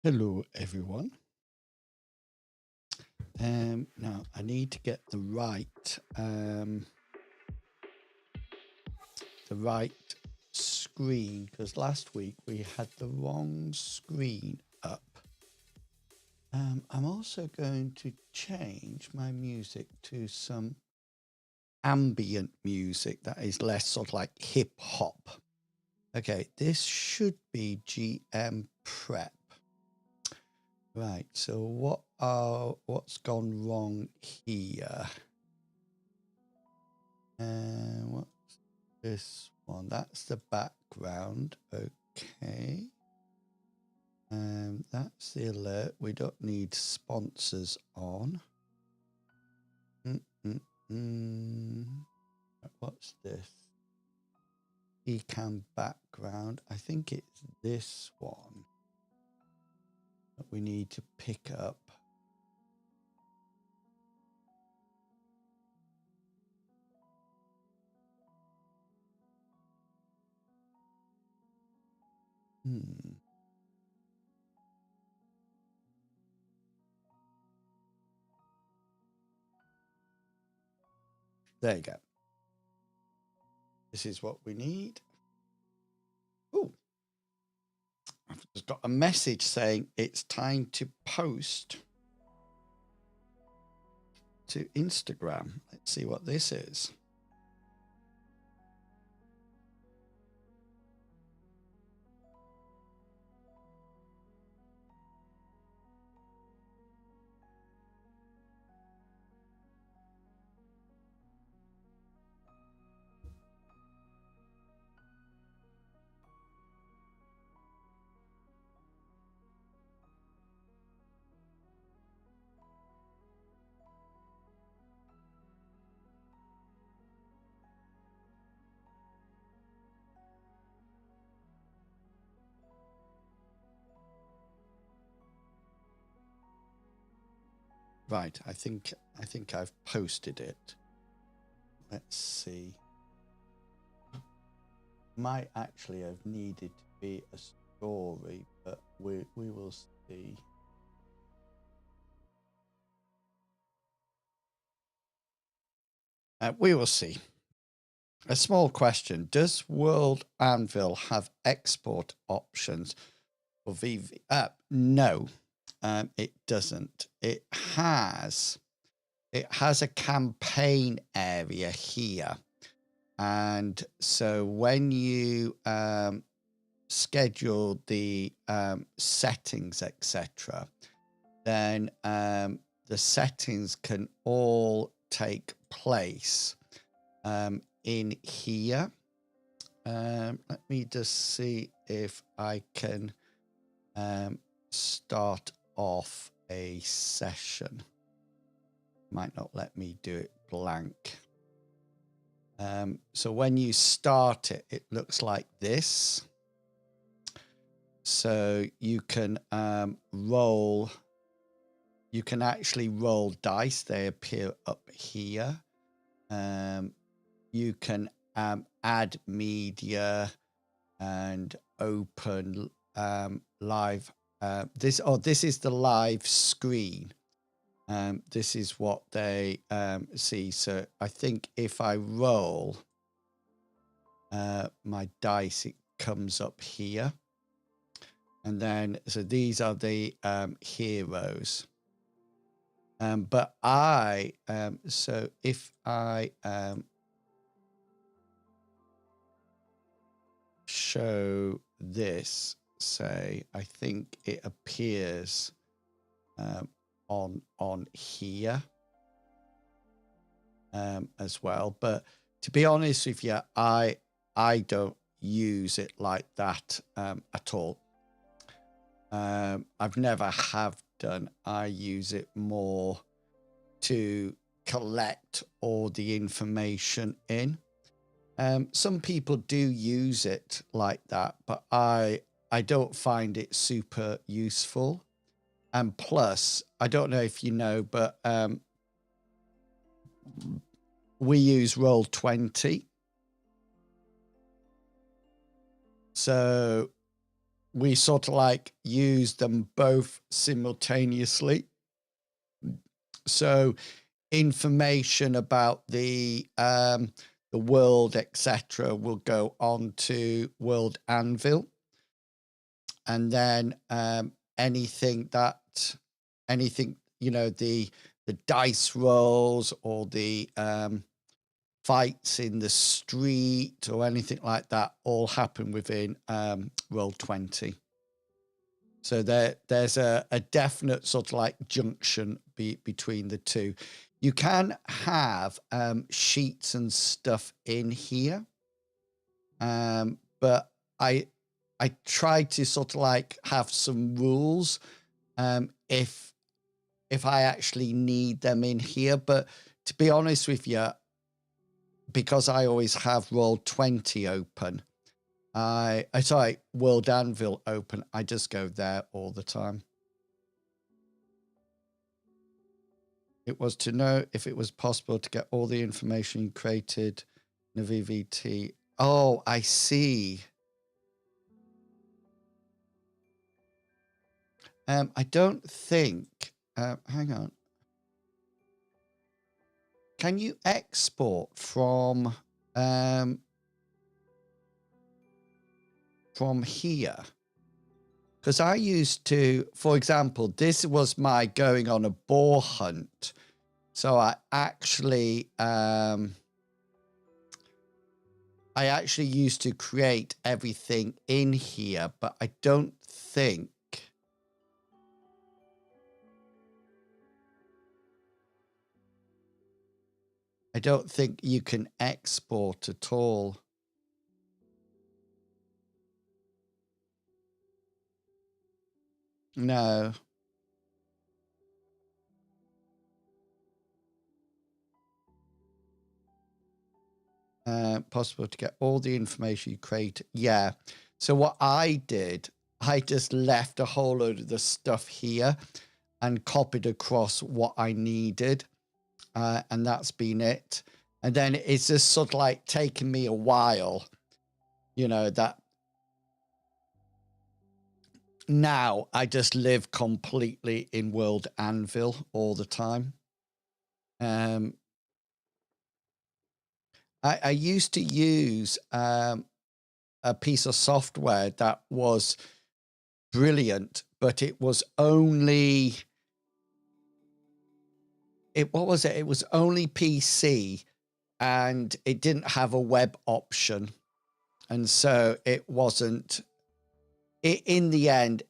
Hello, everyone. Now I need to get the right screen, because last week we had the wrong screen up. I'm also going to change my music to some ambient music that is less sort of like hip hop. Okay, this should be GM Prep. Right, so what's gone wrong here? What's this one? That's the background. Okay. That's the alert. We don't need sponsors on. What's this? Ecam background. I think it's this one that we need to pick up. There you go. This is what we need. Oh, I've just got a message saying it's time to post. to Instagram. Let's see what this is. Right, I think I've posted it. Let's see. Might actually have needed to be a story, but we will see. We will see. A small question: does World Anvil have export options for VV? No. It doesn't. It has a campaign area here, and so when you schedule the settings, etc., then the settings can all take place in here. Let me just see if I can start off a session. Might not let me do it blank. So when you start it, it looks like this. So you can roll. You can actually roll dice. They appear up here. You can add media and open live. This is the live screen. This is what they see. So I think if I roll my dice, it comes up here. And then, so these are the heroes. But so if I show this, say, I think it appears on here as well. But to be honest with you, I don't use it like that at all. I've never have done. I use it more to collect all the information in. Some people do use it like that, but I don't find it super useful. And plus, I don't know if you know, but we use Roll20. So we sort of like use them both simultaneously. So information about the world, etc., will go on to World Anvil, and then anything you know, the dice rolls or the fights in the street or anything like that all happen within Roll20. So there's a definite sort of like junction between the two. You can have sheets and stuff in here, but I try to sort of like have some rules if I actually need them in here. But to be honest with you, because I always have Roll20 open, sorry, World Anvil open, I just go there all the time. It was to know if it was possible to get all the information you created in a VVT. Oh, I see. I don't think, hang on. Can you export from here? Because I used to, for example, this was my going on a boar hunt. So I actually used to create everything in here, but I don't think you can export at all. No. Possible to get all the information you create. Yeah. So what I did, I just left a whole load of the stuff here and copied across what I needed. And that's been it. And then it's just sort of like taken me a while, you know, that now I just live completely in World Anvil all the time. I used to use a piece of software that was brilliant, but it was only what was it? It was only PC, and it didn't have a web option, and so it wasn't. In the end,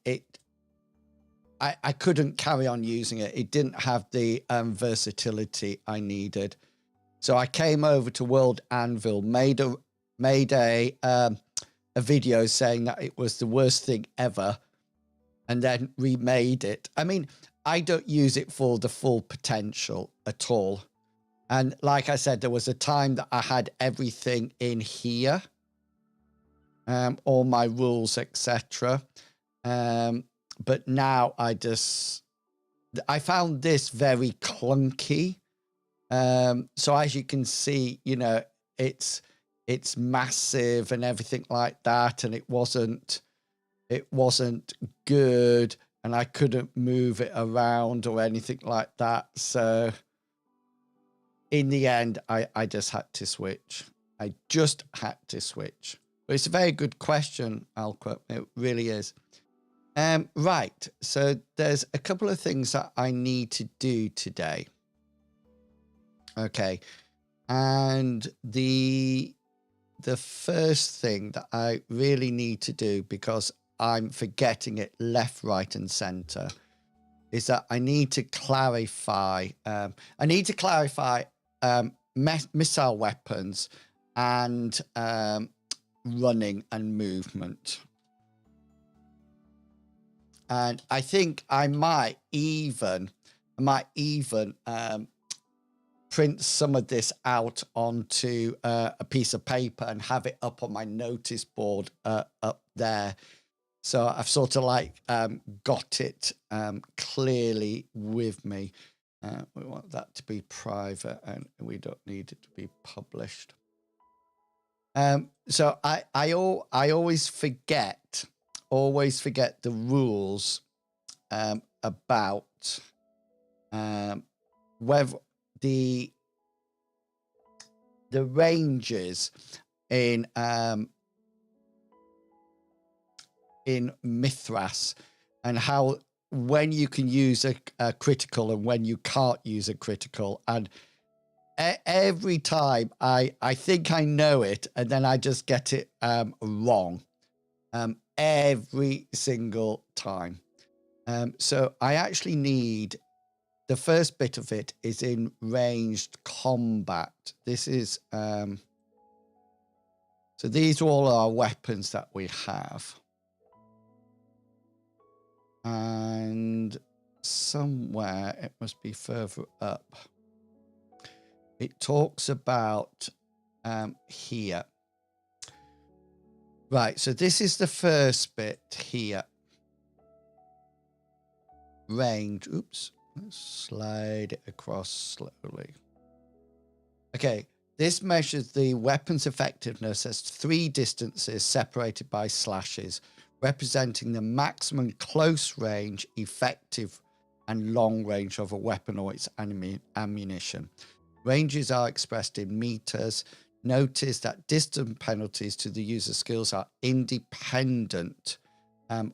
I couldn't carry on using it. It didn't have the versatility I needed. So I came over to World Anvil, made a video saying that it was the worst thing ever, and then remade it. I mean, I don't use it for the full potential at all. And like I said, there was a time that I had everything in here, all my rules, etc. But now I found this very clunky. So as you can see, you know, it's massive and everything like that, and it wasn't good, and I couldn't move it around or anything like that. So in the end, I just had to switch. I just had to switch. But it's a very good question, Alqua. It really is. Right. So there's a couple of things that I need to do today. Okay. And the first thing that I really need to do, because I'm forgetting it left, right, and center, is that I need to clarify. Missile weapons and running and movement. And I think I might even print some of this out onto a piece of paper and have it up on my notice board up there. So I've sort of like got it clearly with me. We want that to be private, and we don't need it to be published. So I always forget the rules about whether the ranges in Mythras, and how when you can use a critical and when you can't use a critical. And every time I think I know it, and then I just get it wrong every single time. So I actually need, the first bit of it is in ranged combat. This is so these are all our weapons that we have. And somewhere, it must be further up, it talks about here. Right, so this is the first bit here. Range, oops, let's slide it across slowly. Okay, this measures the weapon's effectiveness as 3 distances separated by slashes, representing the maximum close range, effective, and long range of a weapon or its ammunition. Ranges are expressed in meters. Notice that distance penalties to the user skills are independent from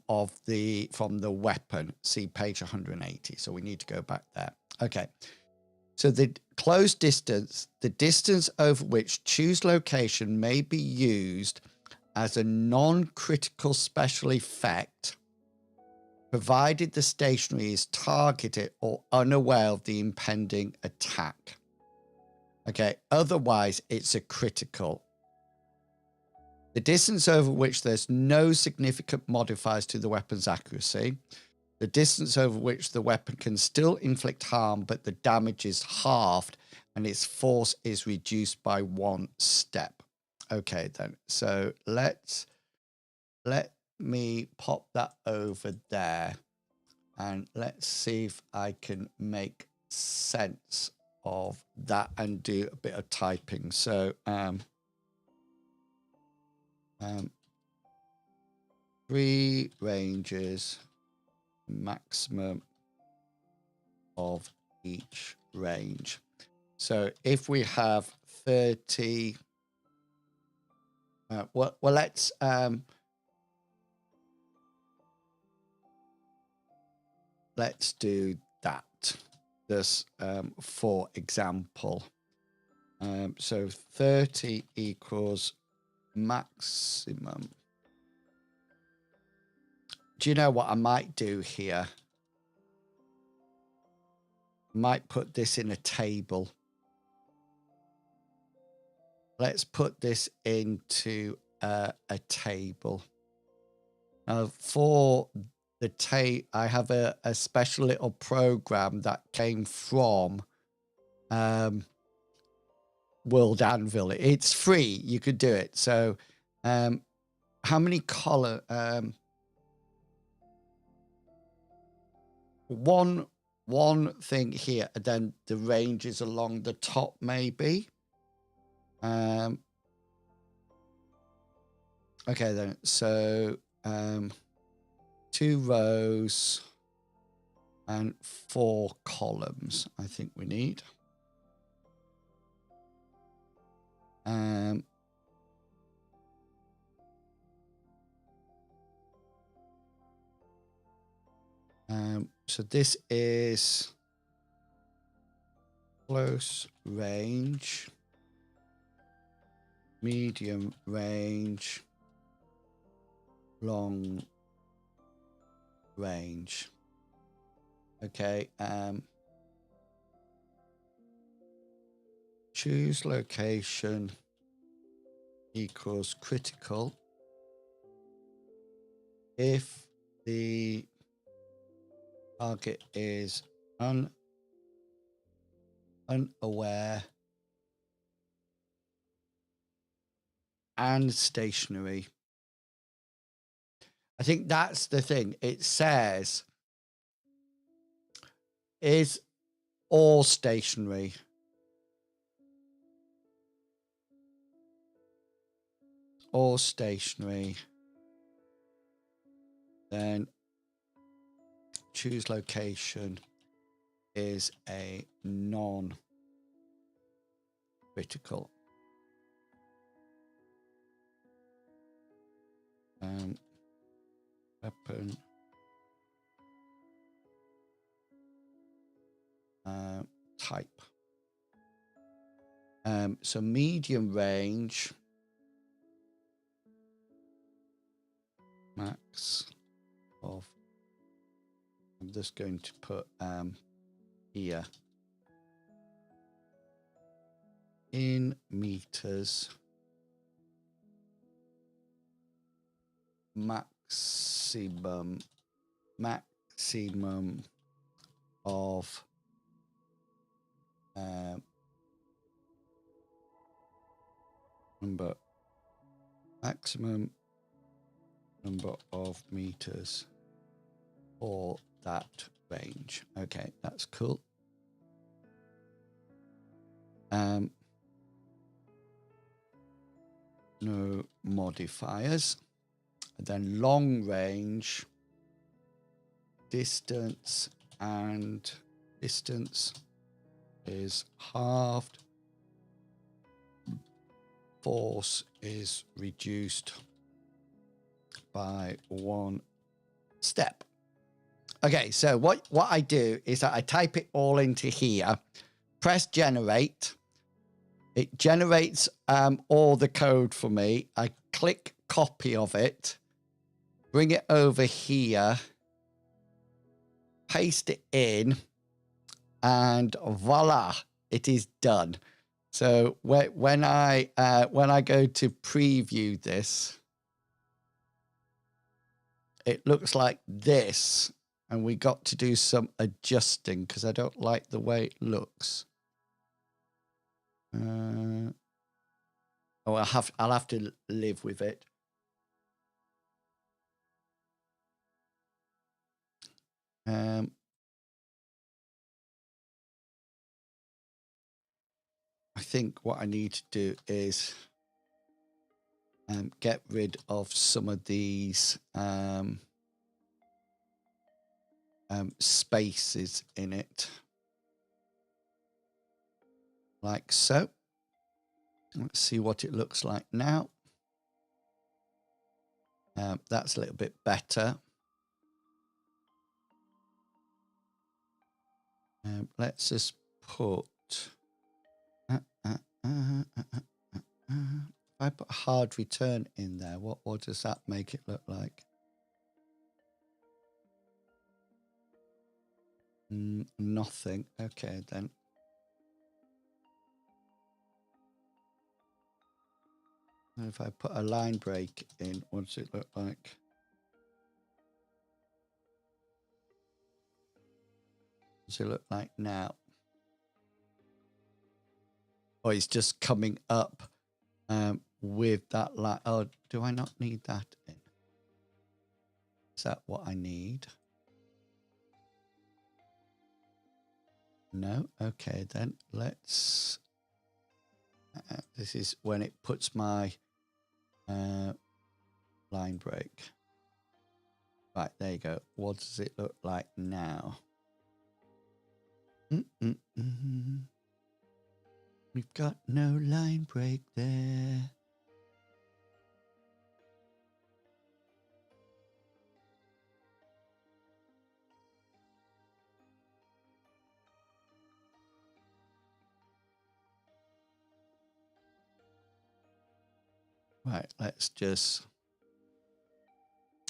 the weapon. See page 180. So we need to go back there. Okay. So the closed distance, the distance over which choose location may be used as a non-critical special effect, provided the stationary is targeted or unaware of the impending attack. Okay, otherwise it's a critical. The distance over which there's no significant modifiers to the weapon's accuracy. The distance over which the weapon can still inflict harm, but the damage is halved and its force is reduced by 1 step. Okay, then. So let me pop that over there and let's see if I can make sense of that and do a bit of typing. So 3 ranges, maximum of each range. So if we have 30, well, let's do that. This for example. So 30 equals maximum. Do you know what I might do here? I might put this in a table. Let's put this into a table. For the I have a special little program that came from World Anvil. It's free. You could do it. So how many columns? One thing here, and then the ranges along the top maybe. Okay then, so 2 rows and 4 columns I think we need. So this is close range, medium range, long range. Okay, choose location equals critical if the target is unaware and stationary. I think that's the thing. It says is all stationary. All stationary. Then choose location is a non-critical. Weapon type. So medium range, max of, I'm just going to put here in meters, maximum of maximum number of meters for that range. Okay, that's cool. No modifiers. And then long range, distance, and distance is halved. Force is reduced by 1 step. Okay, so what I do is that I type it all into here, press generate. It generates all the code for me. I click copy of it, bring it over here, paste it in, and voila, it is done. So when I go to preview this, it looks like this, and we got to do some adjusting because I don't like the way it looks. Oh, I'll have to live with it. I think what I need to do is get rid of some of these spaces in it, like so. Let's see what it looks like now. That's a little bit better. Let's just put if I put hard return in there, what does that make it look like? Nothing. Okay, then. If I put a line break in, what does it look like? What does it look like now? Oh, it's just coming up with that line. Oh, do I not need that in? Is that what I need? No. Okay, then let's. This is when it puts my line break. Right, there you go. What does it look like now? We've got no line break there. Right, let's just.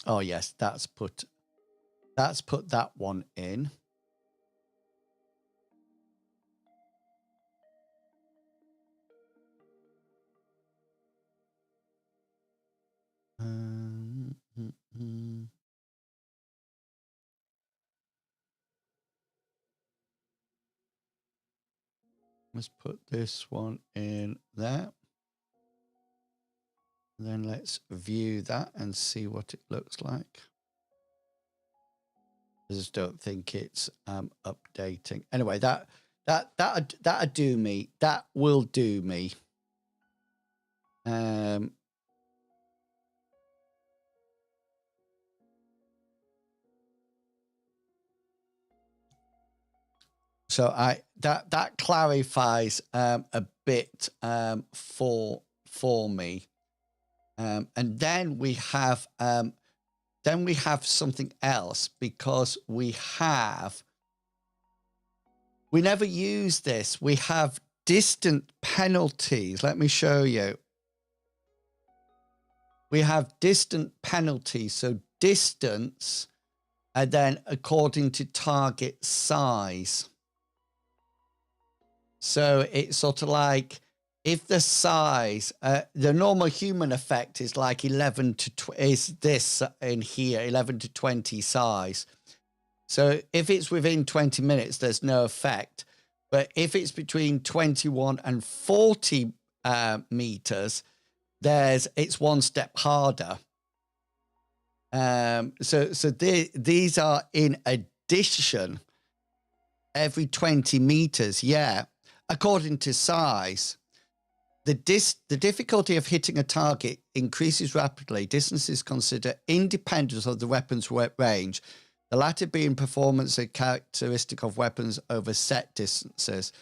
Oh yes, that's put that one in. Let's put this one in there. And then let's view that and see what it looks like. I just don't think it's updating. Anyway, that'll do me. That will do me. So that clarifies a bit for me, and then we have something else, because we never use this. We have distant penalties. Let me show you. We have distant penalties. So distance, and then according to target size. So it's sort of like, if the size, the normal human effect is like 11 to is this in here, 11 to 20 size. So if it's within 20 minutes, there's no effect. But if it's between 21 and 40 meters, it's one step harder. So these are in addition every 20 meters. Yeah. According to size, the difficulty of hitting a target increases rapidly. Distance is considered independent of the weapon's range, the latter being performance a characteristic of weapons over set distances.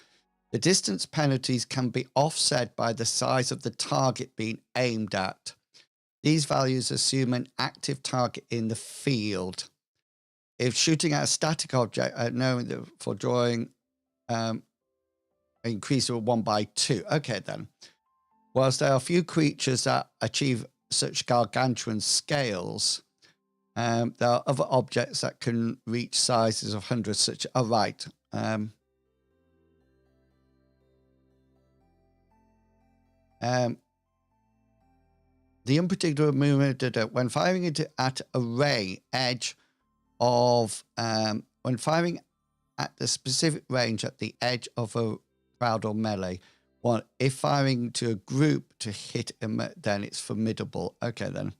The distance penalties can be offset by the size of the target being aimed at. These values assume an active target in the field. If shooting at a static object, knowing that for drawing increase of 1 by 2. Okay, then. Whilst there are few creatures that achieve such gargantuan scales, there are other objects that can reach sizes of hundreds, such. Oh, right. The unpredictable movement when firing at a edge of when firing at the specific range at the edge of a crowd or melee. Well, if firing to a group to hit him, then it's formidable. Okay, then.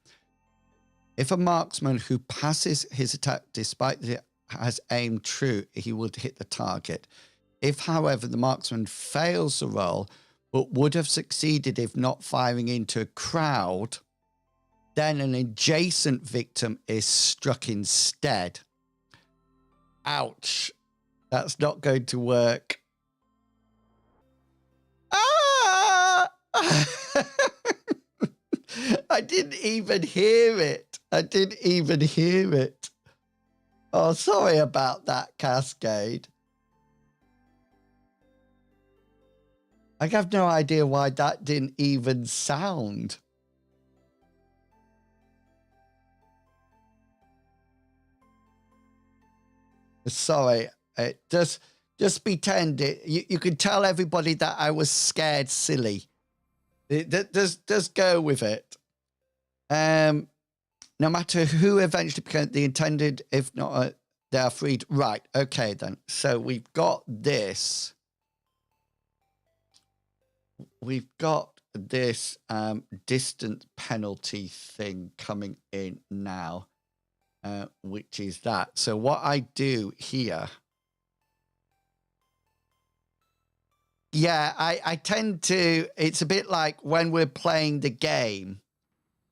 If a marksman who passes his attack despite it has aimed true, he would hit the target. If, however, the marksman fails the roll, but would have succeeded if not firing into a crowd, then an adjacent victim is struck instead. Ouch. That's not going to work. Ah! I didn't even hear it. I didn't even hear it. Oh, sorry about that, Cascade. I have no idea why that didn't even sound. Sorry. Just pretend it. You could tell everybody that I was scared silly. Just go with it. No matter who eventually became the intended, if not, they are freed. Right. Okay, then. So we've got this. We've got this distance penalty thing coming in now, which is that. So what I do here. Yeah, I tend to, it's a bit like when we're playing the game,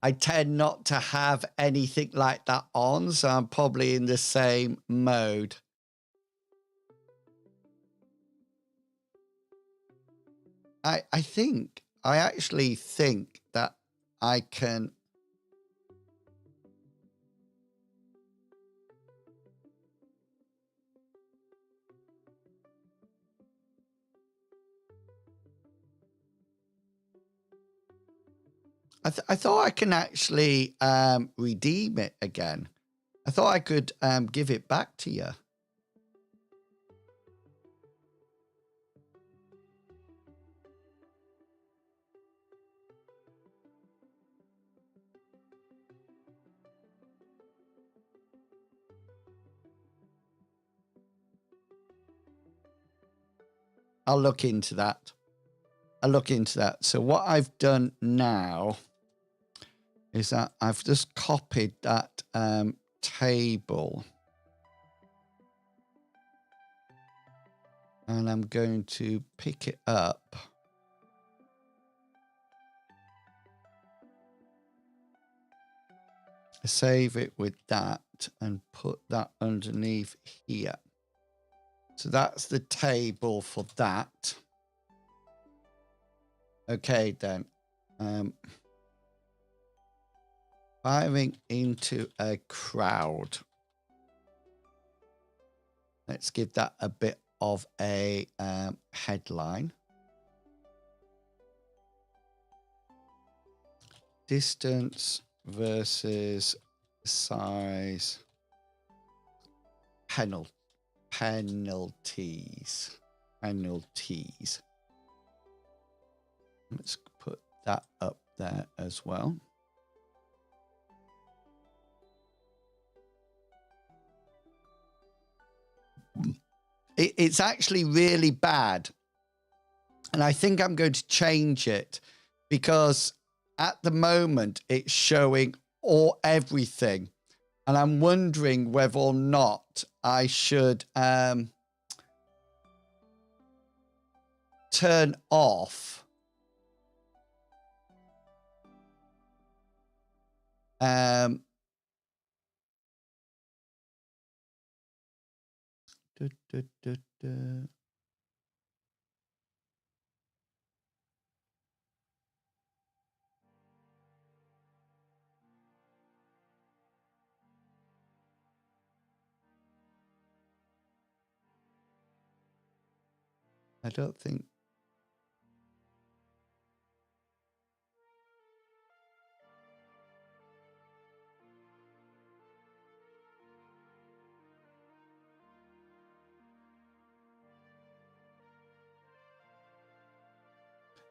I tend not to have anything like that on, so I'm probably in the same mode. I actually think that I can. I thought I can actually redeem it again. I thought I could give it back to you. I'll look into that. So what I've done now is that I've just copied that table. And I'm going to pick it up. Save it with that and put that underneath here. So that's the table for that. Okay, then. Firing into a crowd. Let's give that a bit of a headline. Distance versus size penalties. Let's put that up there as well. It's actually really bad. And I think I'm going to change it because at the moment it's showing everything. And I'm wondering whether or not I should turn off I don't think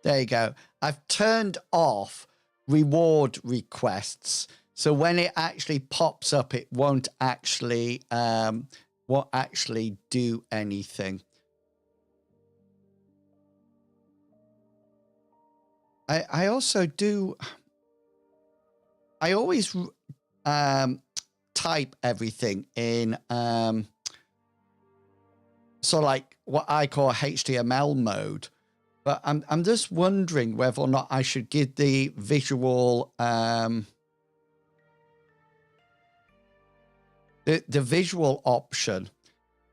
There you go. I've turned off reward requests. So when it actually pops up, it won't actually do anything. I also do. I always type everything in sort of like what I call HTML mode. But I'm just wondering whether or not I should give the visual the visual option.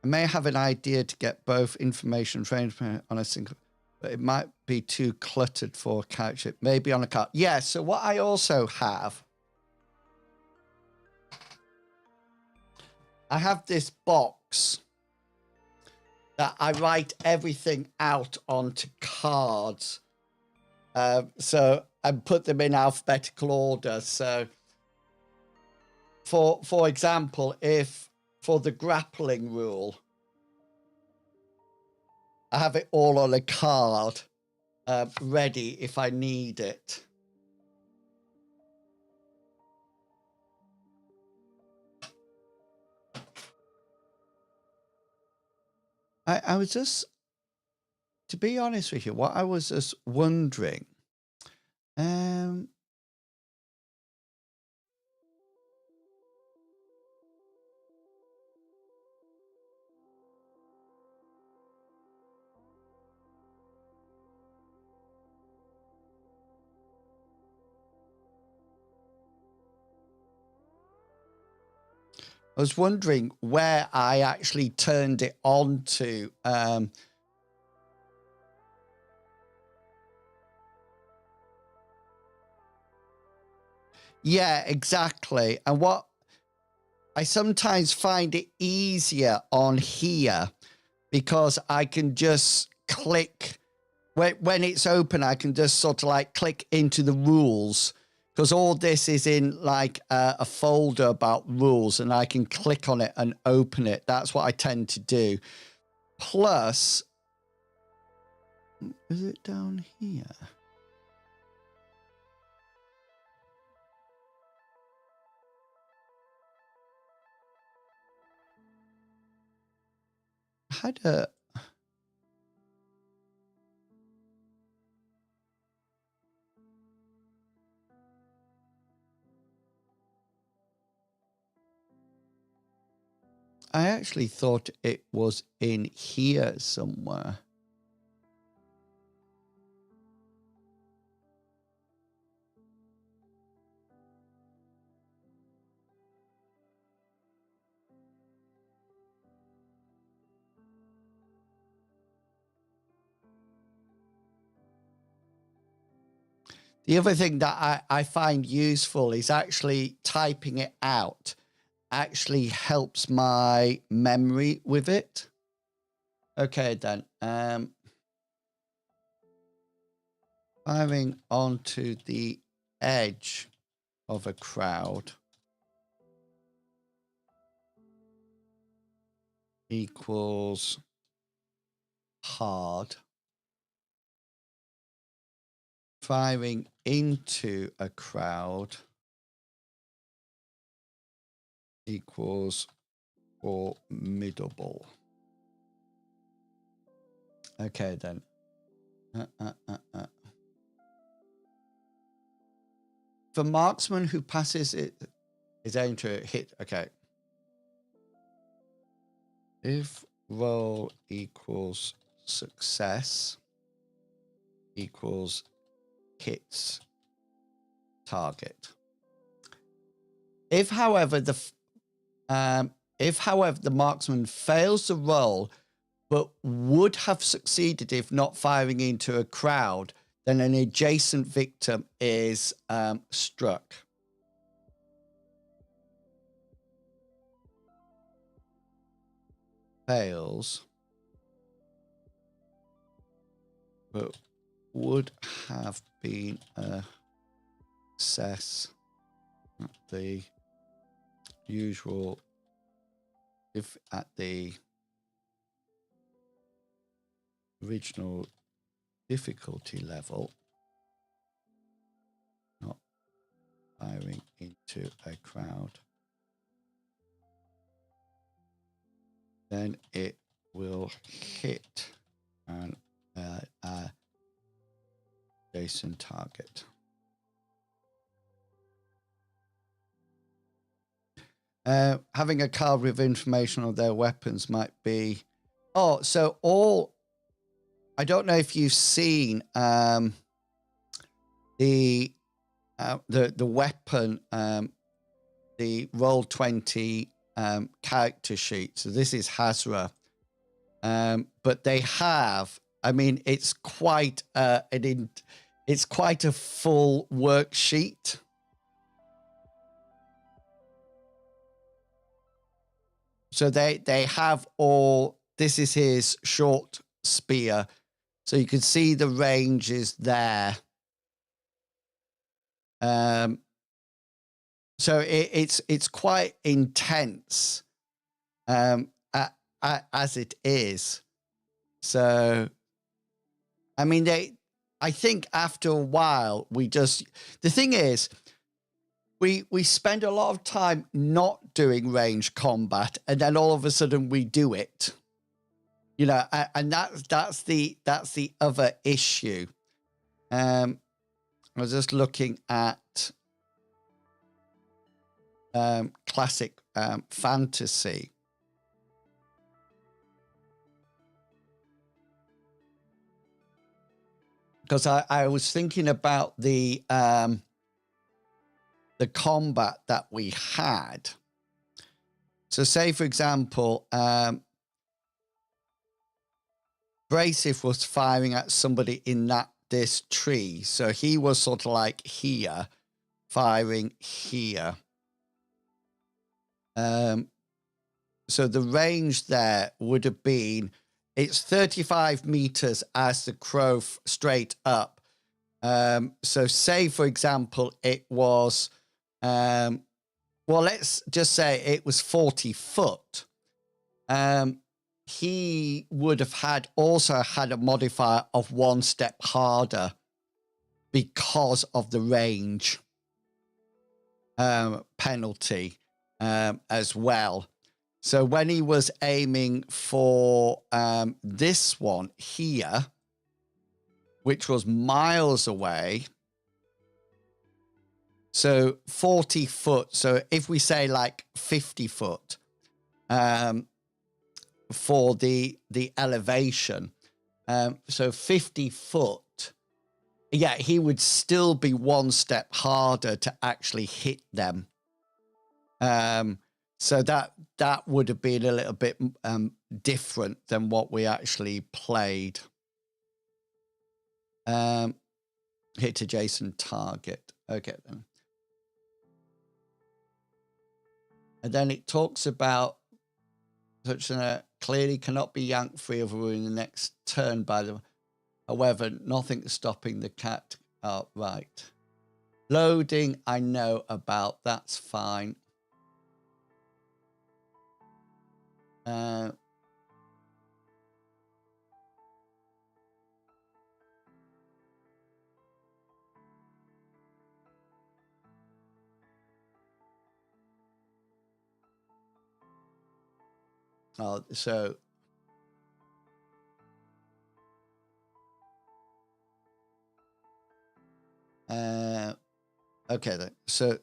I may have an idea to get both information framed on a single, but it might be too cluttered for a couch. It may be on a card. Yeah, so what I also have, I have this box that I write everything out onto cards. So I put them in alphabetical order. So for example, if for the grappling rule, I have it all on a card ready if I need it. I was just, to be honest with you, what I was just wondering, I was wondering where I actually turned it on to. Yeah, exactly. And what I sometimes find it easier on here because I can just click when it's open. I can just sort of like click into the rules, because all this is in like a folder about rules, and I can click on it and open it. That's what I tend to do. Plus, is it down here? I had a... I actually thought it was in here somewhere. The other thing that I find useful is actually typing it out. Actually helps my memory with it. Okay, then. Firing onto the edge of a crowd equals hard. Firing into a crowd equals formidable. Okay, then. For marksman who passes it is aimed to hit. Okay. If roll equals success equals hits target. If, however, the marksman fails the roll but would have succeeded if not firing into a crowd, then an adjacent victim is struck. Fails, but would have been a success at the usual, if at the original difficulty level, not firing into a crowd, then it will hit an adjacent target. Having a card with information on their weapons might be... Oh, so all... I don't know if you've seen the weapon, the Roll20 character sheet. So this is Hazra. But they have... I mean, it's quite it's quite a full worksheet. So they have all, this is his short spear. So you can see the range is there. So it's quite intense as it is. So, I mean, I think after a while, the thing is, we spend a lot of time not doing range combat, and then all of a sudden we do it, you know, and that's the other issue. I was just looking at classic fantasy. Because I was thinking about the combat that we had. So say, for example, Bracif was firing at somebody in this tree. So he was sort of like here, firing here. So the range there would have been, it's 35 meters as the crow straight up. So say, for example, it was... well, let's just say it was 40 foot. He would have also had a modifier of 1 step harder because of the range penalty as well. So when he was aiming for this one here, which was miles away, so 40 foot. So if we say like 50 foot for the elevation, so 50 foot, yeah, he would still be 1 step harder to actually hit them. So that would have been a little bit different than what we actually played. Hit adjacent target. Okay then. And then it talks about such a clearly cannot be yanked free of in the next turn by the... However, nothing stopping the cat. Oh, right. Loading, I know about. That's fine. Oh, so okay then. So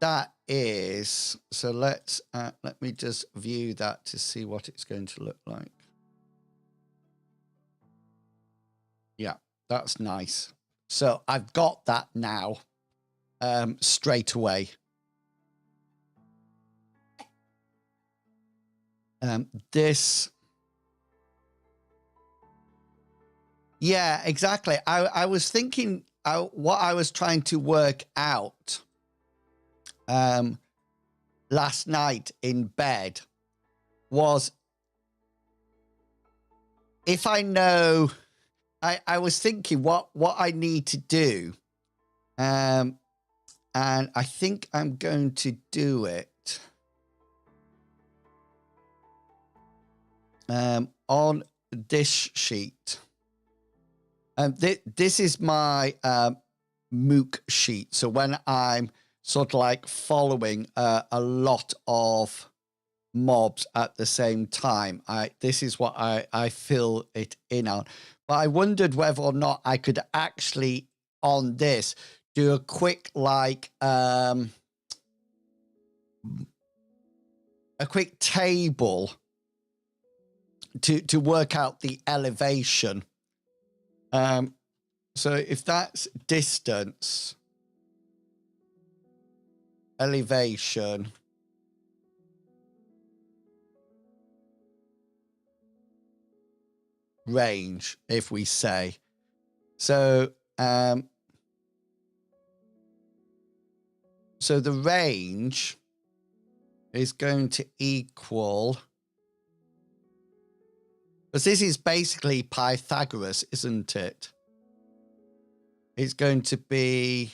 that is, so let's let me just view that to see what it's going to look like. Yeah, that's nice. So I've got that now straight away. This, yeah, exactly. I was thinking what I was trying to work out last night in bed was, if I know, I was thinking what I need to do, and I think I'm going to do it on this sheet. This is my MOOC sheet. So when I'm sort of like following a lot of mobs at the same time, this is what I fill it in on. But I wondered whether or not I could actually on this do a quick like a quick table to work out the elevation. So if that's distance, elevation, range, if we say. So so the range is going to equal, because this is basically Pythagoras, isn't it? It's going to be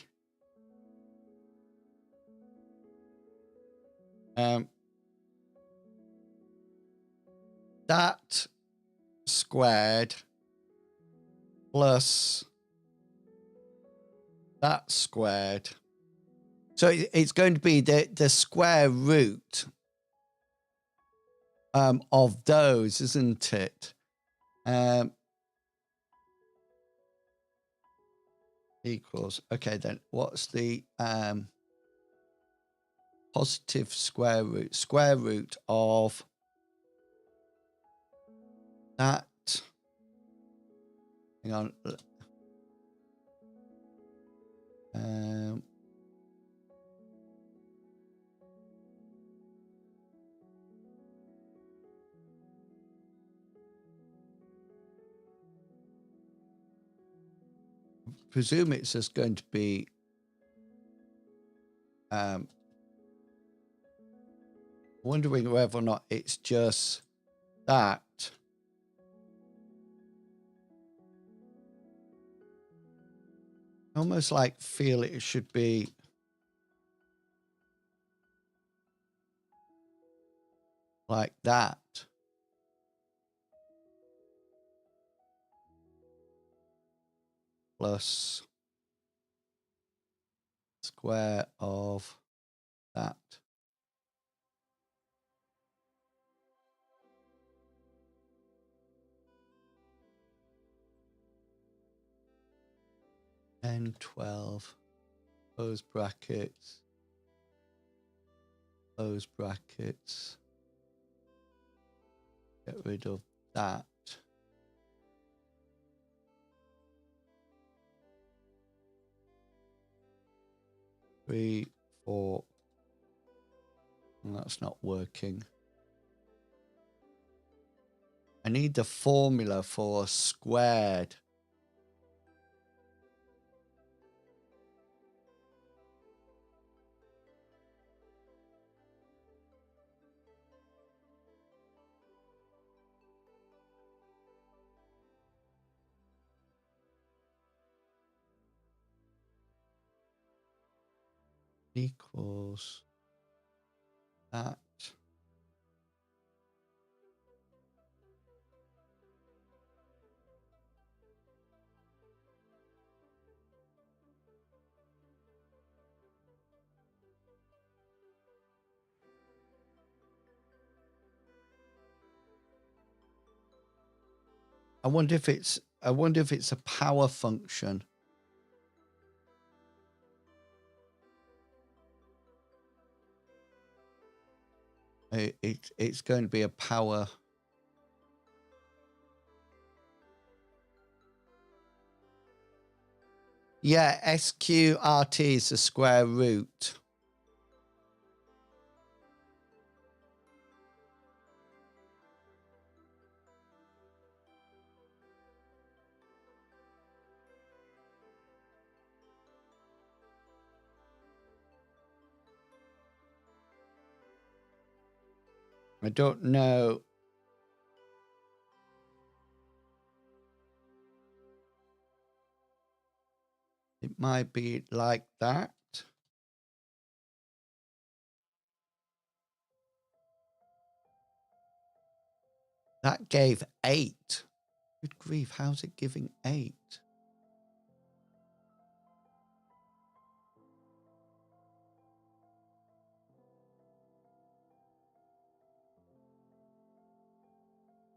that squared plus that squared. So it's going to be the square root of those, isn't it? Equals. Okay, then what's the positive square root? Square root of that. Hang on. Presume it's just going to be wondering whether or not it's just that. Almost like feel it should be like that. Plus square of that. And 12, close brackets, close brackets, get rid of that. Three, four, and that's not working. I need the formula for squared. Equals that. I wonder if it's a power function. It's going to be a power. Yeah, SQRT is the square root. I don't know. It might be like that. That gave 8. Good grief, how's it giving 8?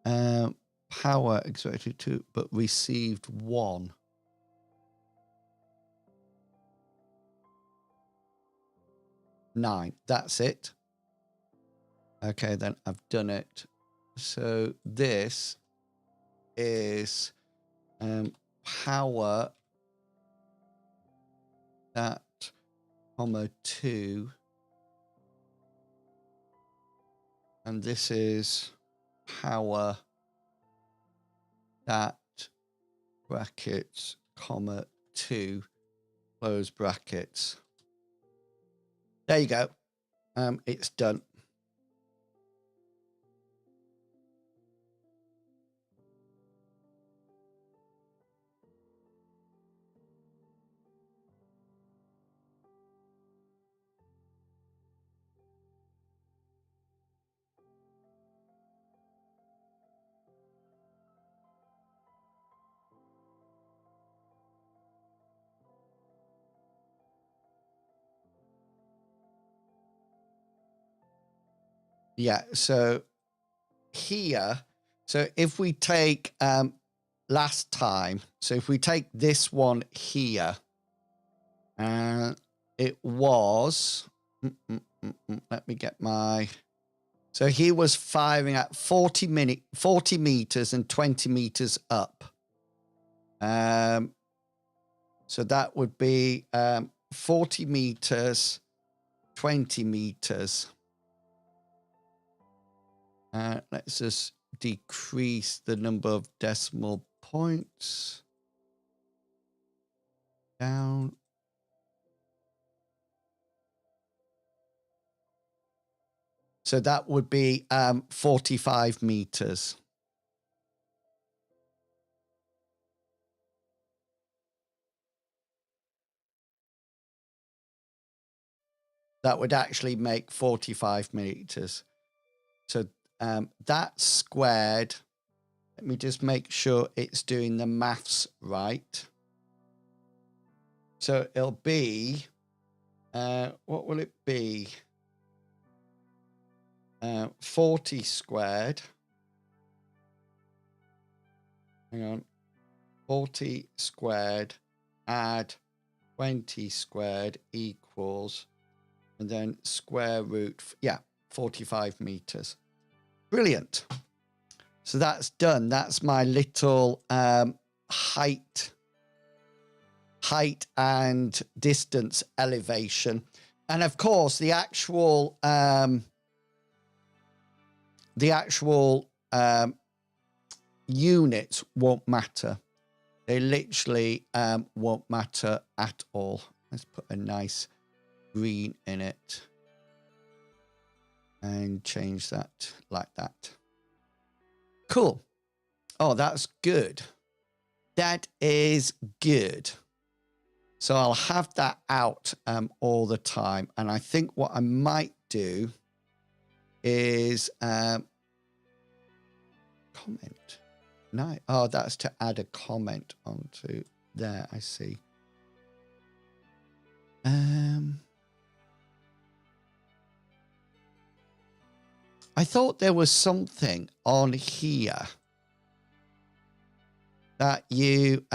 power exerted 2, but received 1. Nine. That's it. Okay, then I've done it. So this is power that, comma 2. And this is power that, brackets, comma 2, close brackets. There you go. It's done. Yeah, so here, so if we take last time, so if we take this one here, it was, let me get my, so he was firing at 40 meters and 20 meters up. So that would be 40 meters, 20 meters. Let's just decrease the number of decimal points down. So that would be 45 meters. That would actually make 45 meters. So that squared, let me just make sure it's doing the maths right. So it'll be, what will it be? 40 squared. Hang on. 40 squared, add 20 squared equals, and then square root, yeah, 45 meters. Brilliant. So that's done. That's my little height and distance elevation. And of course, the actual units won't matter. They literally won't matter at all. Let's put a nice green in it and change that like that. Cool. Oh, that's good. That is good. So I'll have that out all the time. And I think what I might do is comment. No, oh, that's to add a comment onto there. I see. I thought there was something on here that you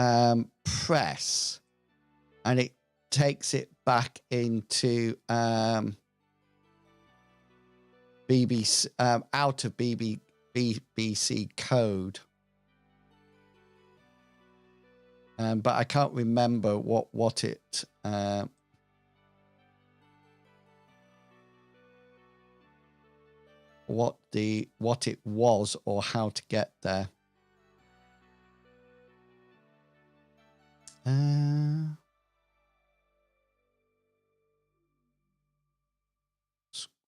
press and it takes it back into BBC, out of BBC code. But I can't remember what it what it was or how to get there.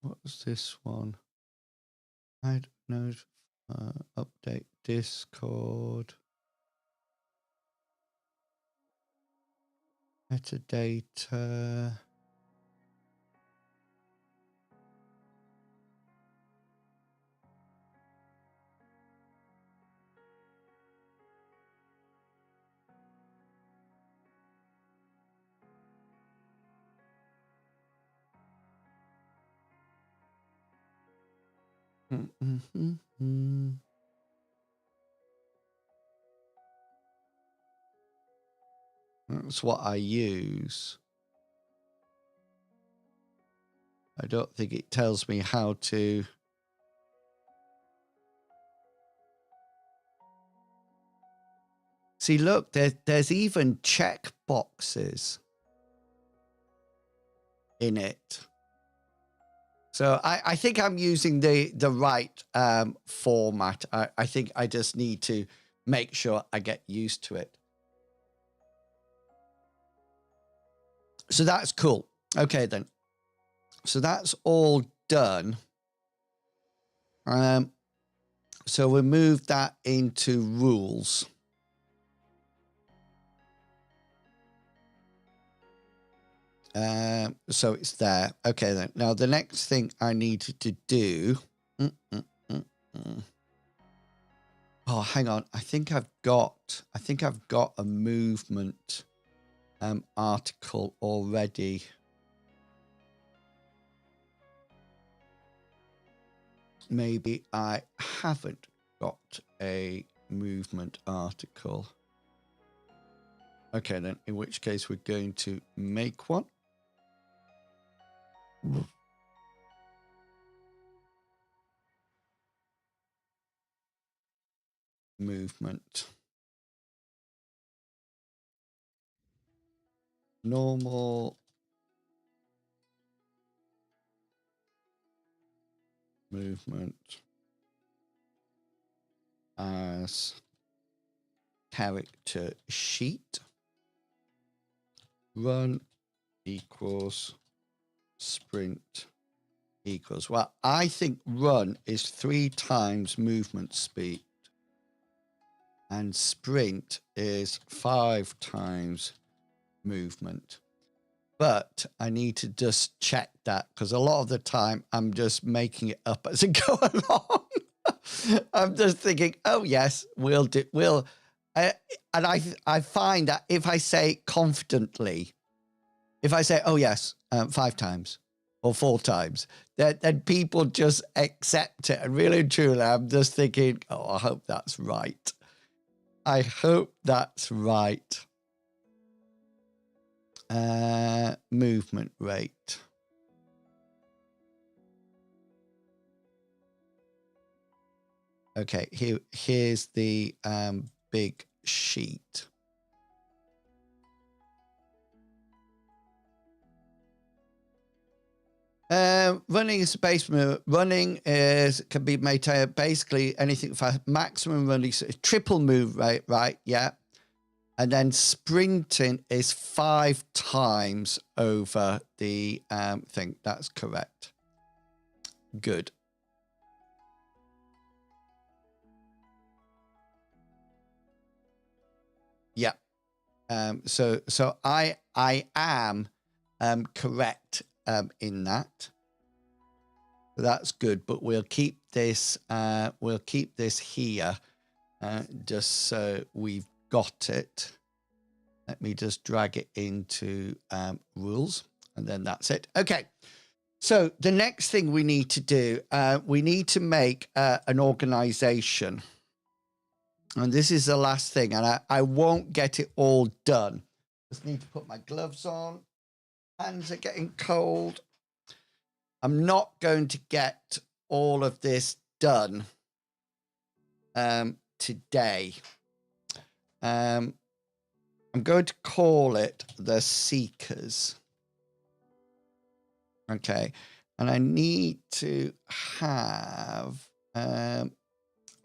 What's this one? I don't know. Update Discord. Metadata. That's what I use. I don't think it tells me how to. See, look, there's even check boxes in it. So I think I'm using the right format. I think I just need to make sure I get used to it. So that's cool. Okay, then. So that's all done. So we'll move that into rules. So it's there. Okay, then. Now the next thing I needed to do. Oh, hang on. I think I've got a movement article already. Maybe I haven't got a movement article. Okay, then, in which case we're going to make one. Movement. Normal. Movement as character sheet. Run equals sprint equals. Well, I think run is 3 times movement speed. And sprint is 5 times movement. But I need to just check that because a lot of the time I'm just making it up as I go along. I'm just thinking, oh yes, we'll do. And I find that if I say confidently, if I say, oh yes, 5 times or 4 times, then people just accept it. And really and truly, I'm just thinking, oh, I hope that's right. I hope that's right. Movement rate. Okay, here's the big sheet. Running is base move. Running can be maintained basically anything fast. Maximum running, triple move rate, right? Yeah. And then sprinting is 5 times over the thing. That's correct. Good. Yeah. So I am correct in that. That's good, but we'll keep this here just so we've got it. Let me just drag it into rules, and then that's it. Okay. So the next thing we need to do, we need to make an organization. And this is the last thing, and I won't get it all done. Just need to put my gloves on. Hands are getting cold. I'm not going to get all of this done today. I'm going to call it the Seekers. Okay. And I need to have,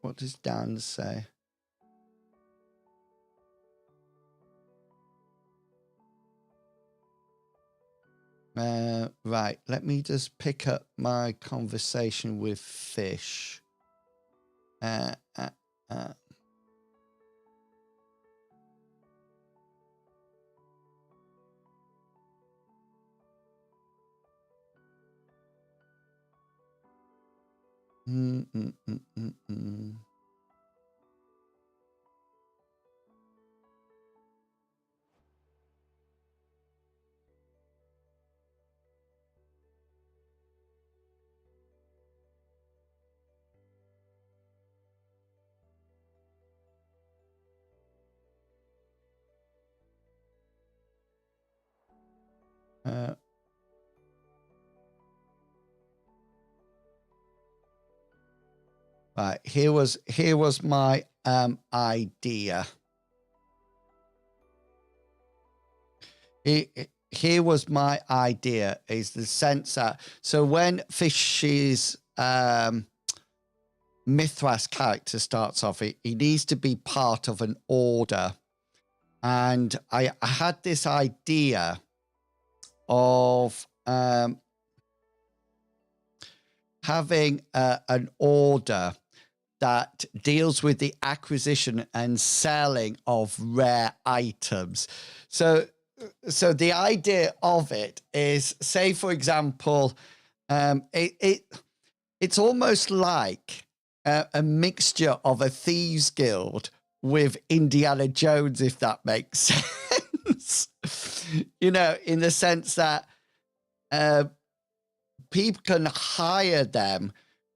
what does Dan say? Right, let me just pick up my conversation with Fish. Right, here was my idea. Here was my idea, is the sense that, so when Fish's Mythras character starts off, he needs to be part of an order. And I had this idea of having an order that deals with the acquisition and selling of rare items. So the idea of it is, say, for example, it's almost like a mixture of a thieves guild with Indiana Jones, if that makes sense. You know, in the sense that people can hire them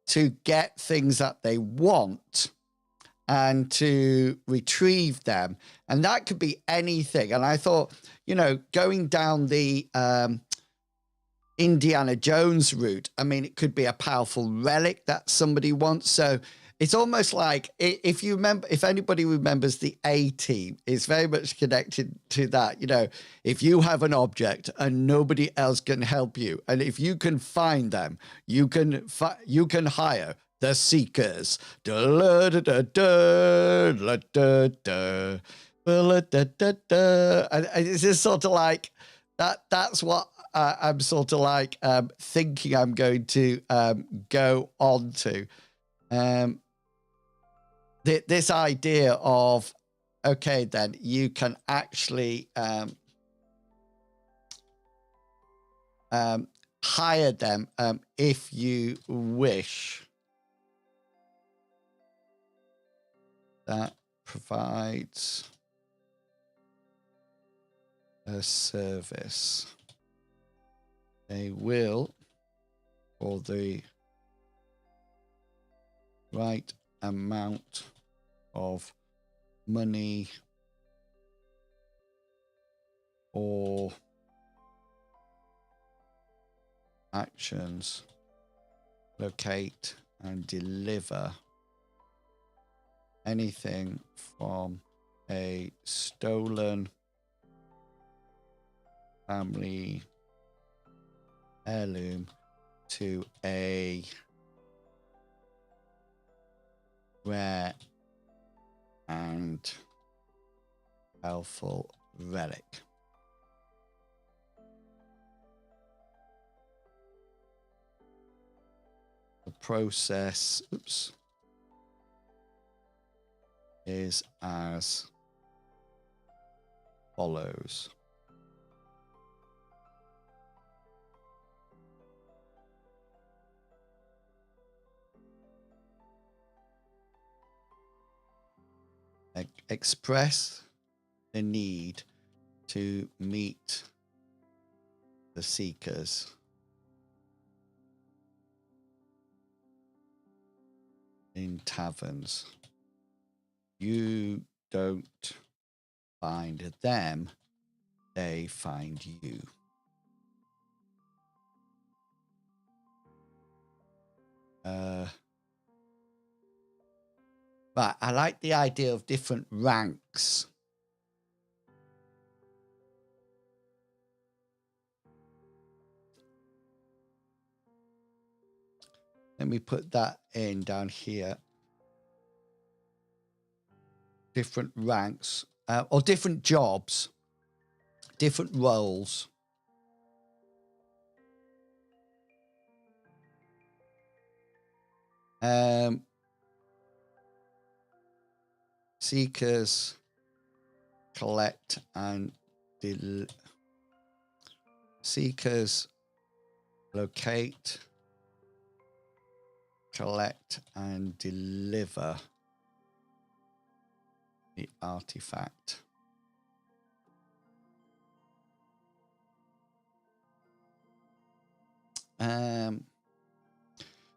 to get things that they want and to retrieve them. And that could be anything. And I thought, you know, going down the Indiana Jones route, I mean, it could be a powerful relic that somebody wants. So it's almost like, if you remember, if anybody remembers the A-Team, it's very much connected to that. You know, if you have an object and nobody else can help you, and if you can find them, you can hire the Seekers. And it's just sort of like that. That's what I'm sort of like thinking I'm going to go on to. This idea of, okay, then you can actually hire them if you wish. That provides a service. They will, for the right amount of money or actions, locate and deliver anything from a stolen family heirloom to a rare and powerful relic. The process, is as follows. Express the need to meet the Seekers in taverns. You don't find them, they find you. But I like the idea of different ranks. Let me put that in down here. Different ranks or different jobs, different roles. Seekers collect and seekers locate, collect and deliver the artifact.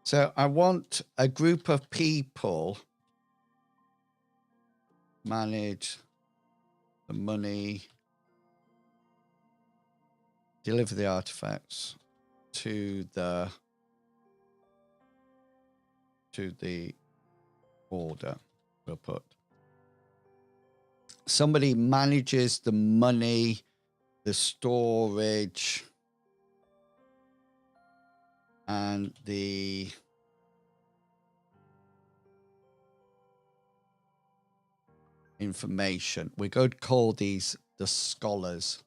So I want a group of people manage the money deliver the artifacts to the order. We'll put somebody manages the money, the storage, and the information. We're going to call these the scholars.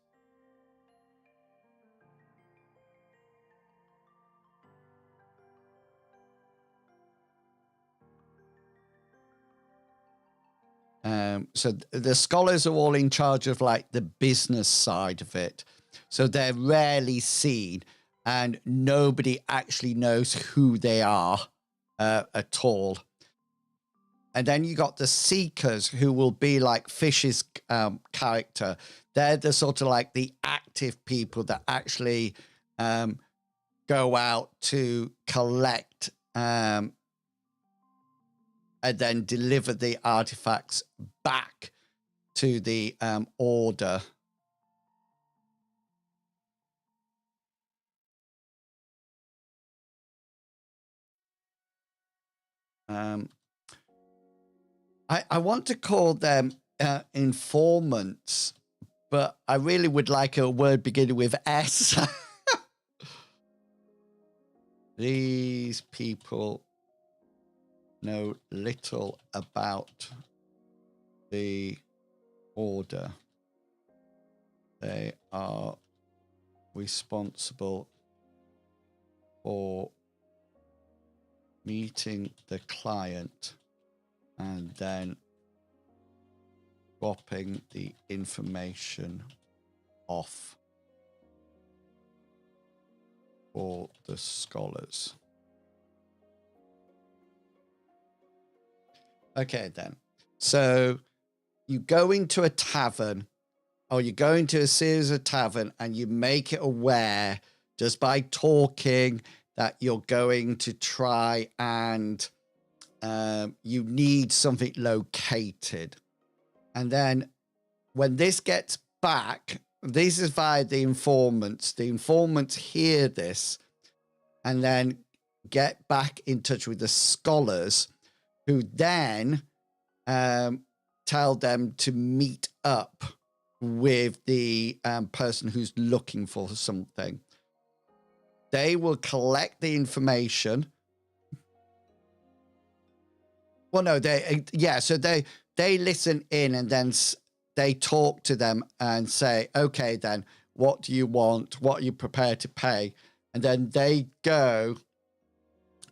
So the scholars are all in charge of like the business side of it. So they're rarely seen and nobody actually knows who they are at all. And then you got the seekers, who will be like Fish's character. They're the sort of like the active people that actually go out to collect and then deliver the artifacts back to the order. I want to call them informants, but I really would like a word beginning with S. These people know little about the order. They are responsible for meeting the client and then dropping the information off for the scholars. Okay, then. So you go into a tavern, or you go into a series of tavern, and you make it aware just by talking that you're going to try and you need something located. And then when this gets back, this is via the informants. The informants hear this and then get back in touch with the scholars, who then tell them to meet up with the person who's looking for something. They will collect the information. Well, no, so they listen in, and then they talk to them and say, okay, then what do you want? What are you prepared to pay? And then they go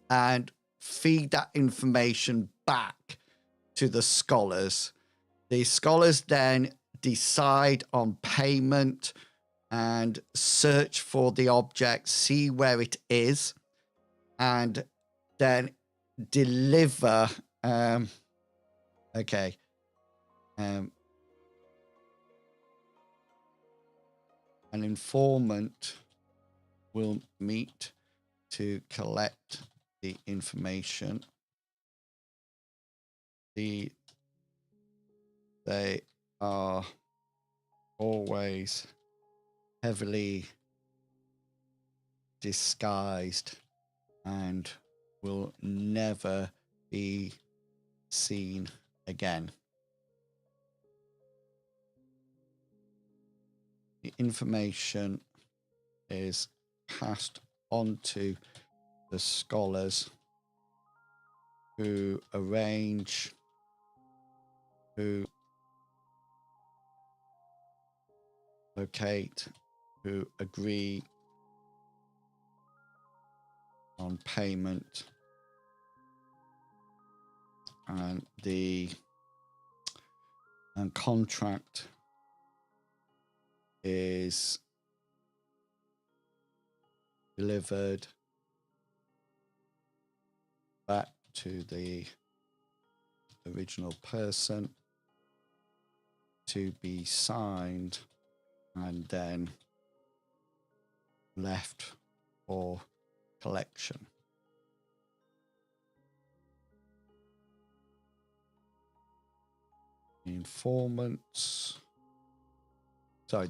and feed that information back to the scholars. The scholars then decide on payment and search for the object, see where it is, and then deliver. An informant will meet to collect the information. They are always heavily disguised and will never be seen again. The information is passed on to the scholars, who arrange, who locate, who agree on payment, and the contract is delivered back to the original person to be signed and then left for collection.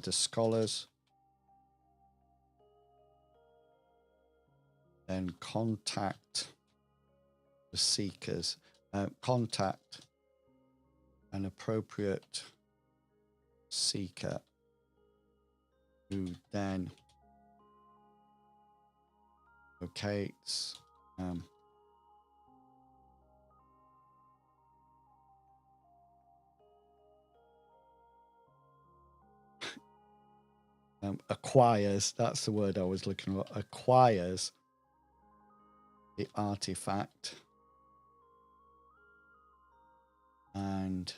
The scholars then contact the seekers. Contact an appropriate seeker who then locates acquires, that's the word I was looking for, acquires the artifact and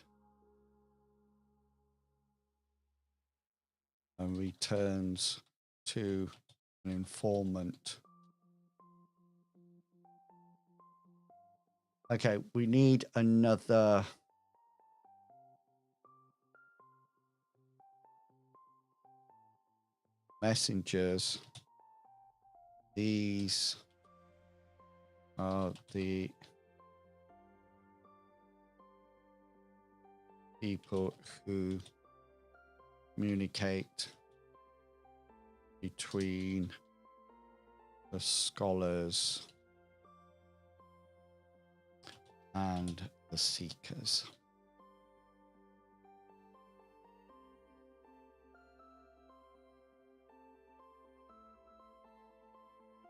returns to an informant. Okay, we need another messengers. These are the people who communicate between the scholars and the seekers.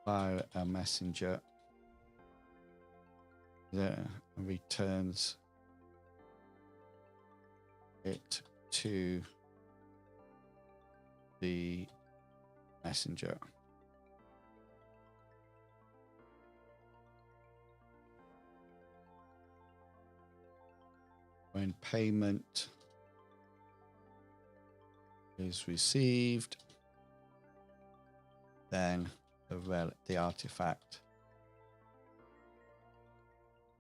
By a messenger that returns it to the messenger. When payment is received, then the artifact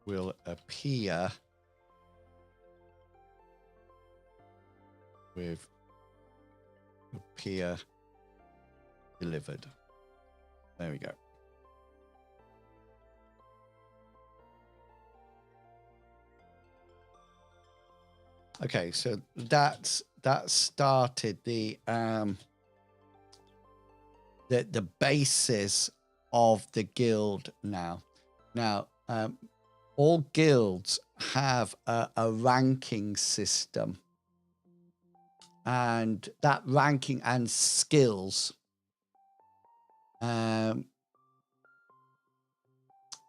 will appear with delivered. There we go. Okay, so that started the basis of the guild now. Now, all guilds have a ranking system, and that ranking and skills.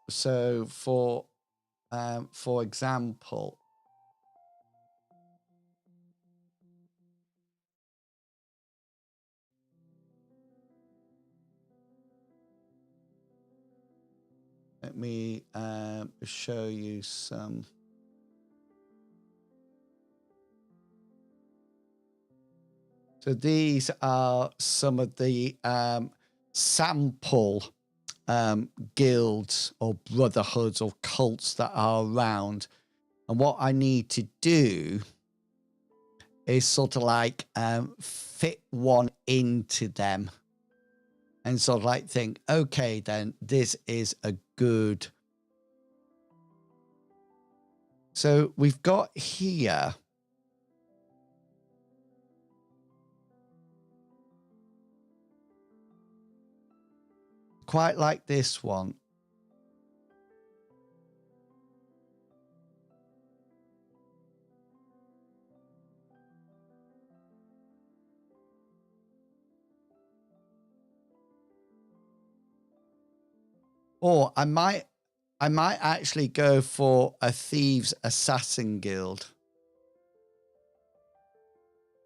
So for example, let me show you some. So these are some of the sample guilds or brotherhoods or cults that are around. And what I need to do is sort of like fit one into them and sort of like think, okay, then this is a good. So we've got here quite like this one. Or I might actually go for a thieves assassin guild.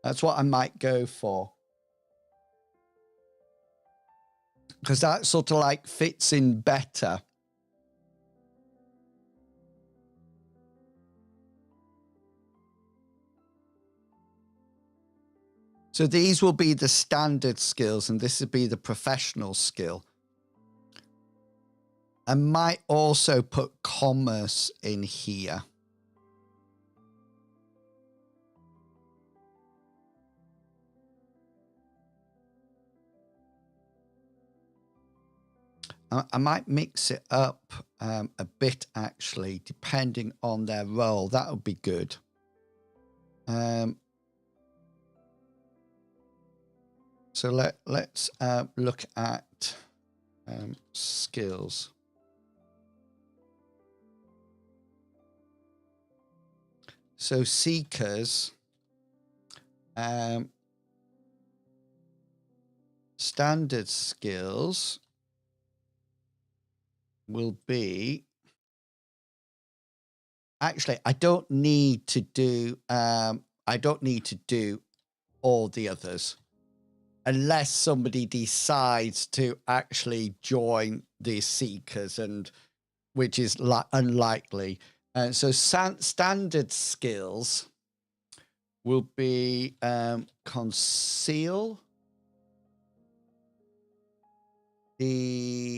That's what I might go for. Because that sort of like fits in better. So these will be the standard skills, and this will be the professional skill. I might also put commerce in here. I might mix it up a bit, actually, depending on their role. That would be good. So let's look at skills. So seekers, standard skills will be, actually, I don't need to do all the others unless somebody decides to actually join the seekers, and which is unlikely. So standard skills will be conceal, deceit,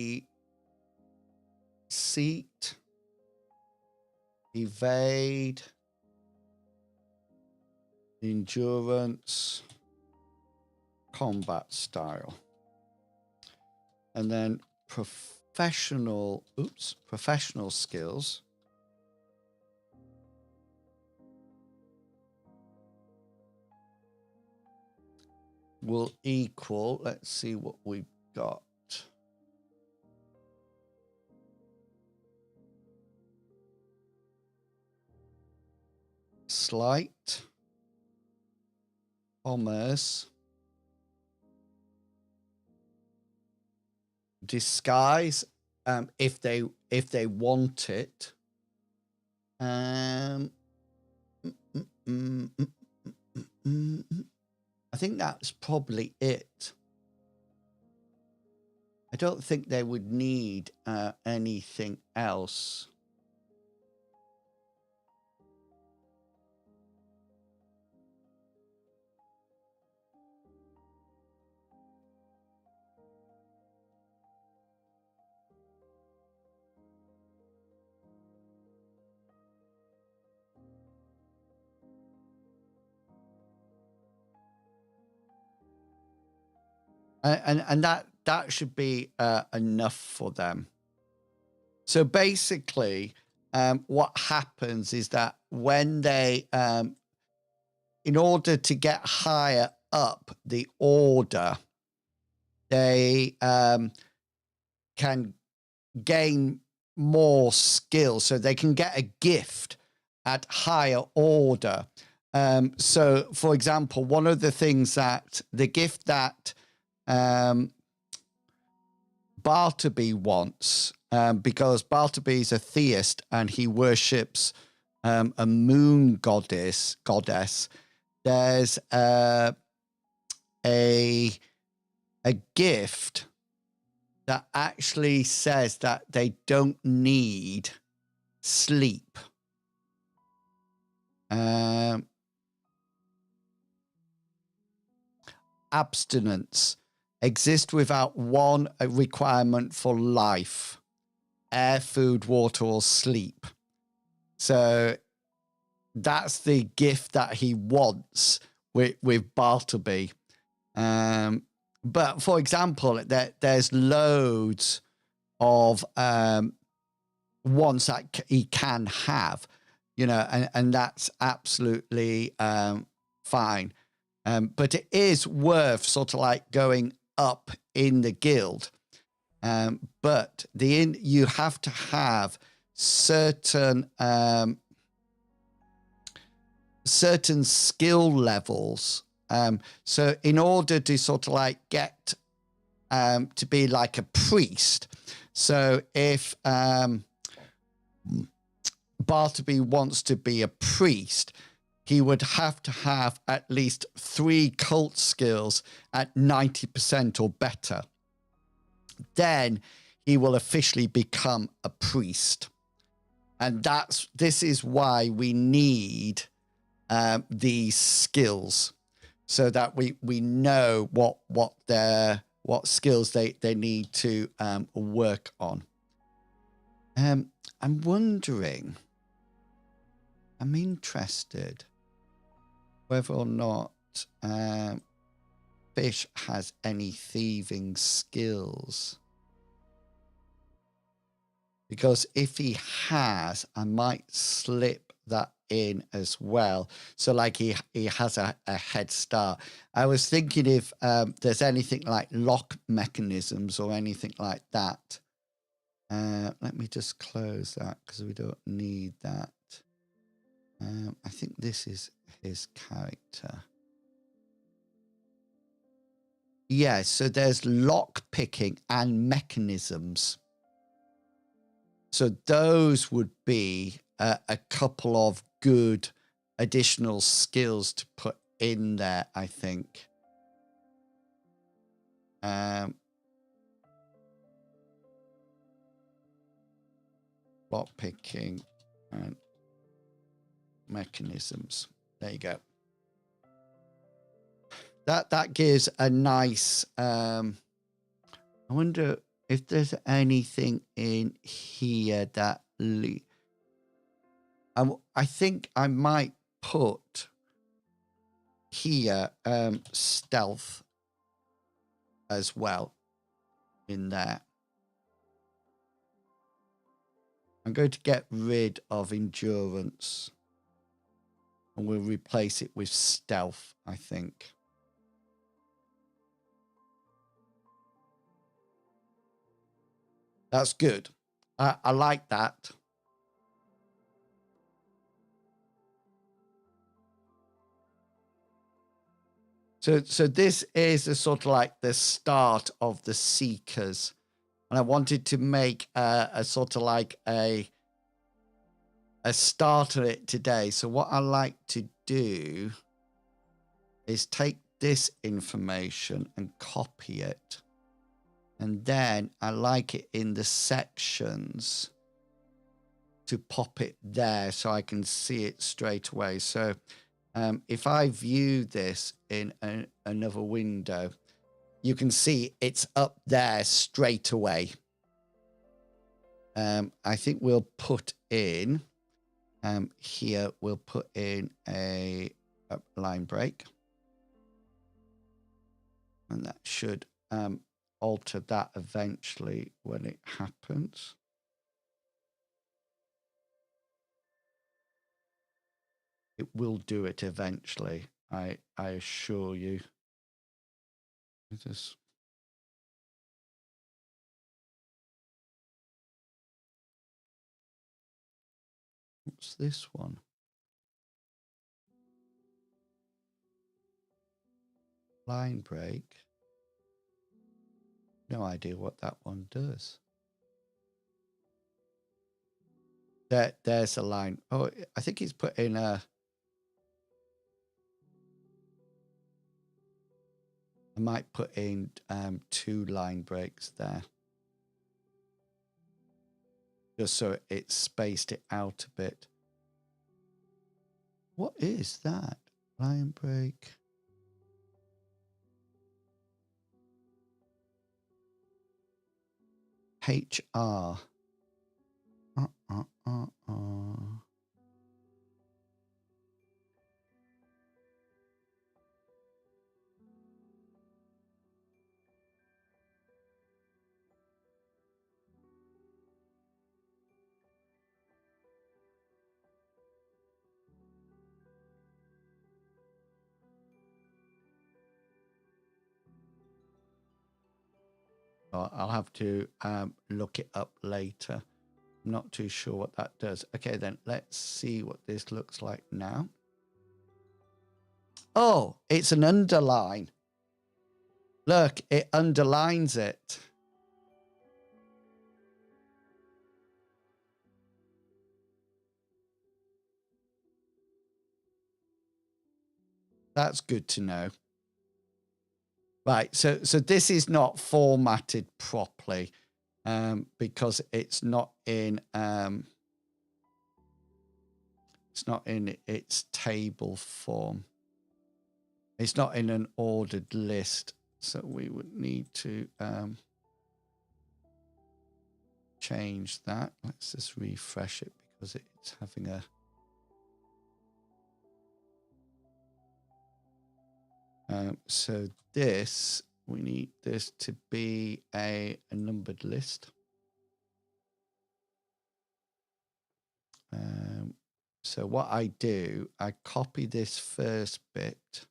evade, endurance, combat style. And then professional skills will equal, let's see what we've got. Sleight, commerce, disguise, if they want it. I think that's probably it. I don't think they would need anything else. And that should be enough for them. So basically, what happens is that when they, in order to get higher up the order, they can gain more skills, so they can get a gift at higher order. So, for example, one of the things that the gift that Bartleby wants, because Bartleby is a theist and he worships a moon goddess. There's a gift that actually says that they don't need sleep. Abstinence, exist without one requirement for life: air, food, water, or sleep. So that's the gift that he wants with Bartleby. But for example, there's loads of ones that he can have, and that's absolutely fine. But it is worth sort of like going up in the guild. But you have to have certain skill levels. So in order to sort of like get to be like a priest, so if Bartleby wants to be a priest, he would have to have at least 3 cult skills at 90% or better. Then he will officially become a priest. And this is why we need these skills, so that we know what skills they need to work on. I'm wondering, I'm interested whether or not Fish has any thieving skills. Because if he has, I might slip that in as well. So like he has a head start. I was thinking if there's anything like lock mechanisms or anything like that Let me just close that because we don't need that. I think this is his character. Yeah, so there's lock picking and mechanisms. So those would be a couple of good additional skills to put in there, I think. Lock picking and mechanisms. There you go. That gives a nice. I wonder if there's anything in here that. I think I might put here stealth as well in there. I'm going to get rid of endurance and we'll replace it with stealth, I think. That's good. I like that. So this is a sort of like the start of the Seekers. And I wanted to make a sort of like a start of it today. So what I like to do is take this information and copy it. And then I like it in the sections to pop it there so I can see it straight away. So if I view this in another window, you can see it's up there straight away. I think we'll put in here, we'll put in a line break. And that should alter that eventually when it happens. It will do it eventually, I assure you. Just what's this one? Line break. No idea what that one does. There's a line. Oh, I think he's put in a. I might put in 2 line breaks there. Just so it's spaced it out a bit. What is that? Line break. HR. I'll have to look it up later. I'm not too sure what that does. Okay, then let's see what this looks like now. Oh, it's an underline. Look, it underlines it. That's good to know. Right, so this is not formatted properly because it's not in its table form. It's not in an ordered list, so we would need to change that. Let's just refresh it because it's having a so this, we need this to be a numbered list. So what I do, I copy this first bit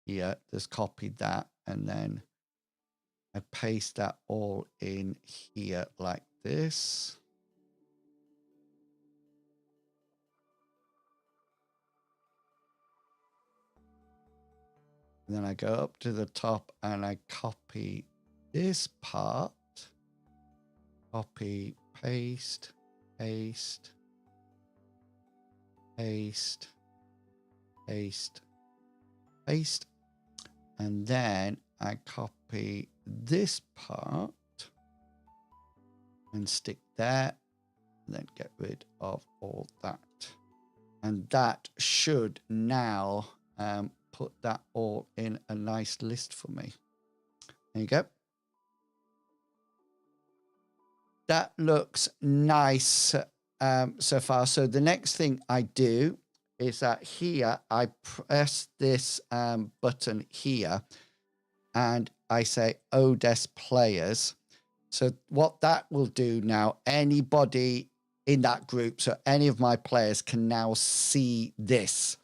here, just copy that, and then I paste that all in here like this. And then I go up to the top and I copy this part. Copy, paste, paste, paste, paste, paste. And then I copy this part and stick there. And then get rid of all that. And that should now put that all in a nice list for me. There you go. That looks nice so far. So the next thing I do is that here I press this button here and I say Odes players. So what that will do now, anybody in that group, so any of my players can now see this,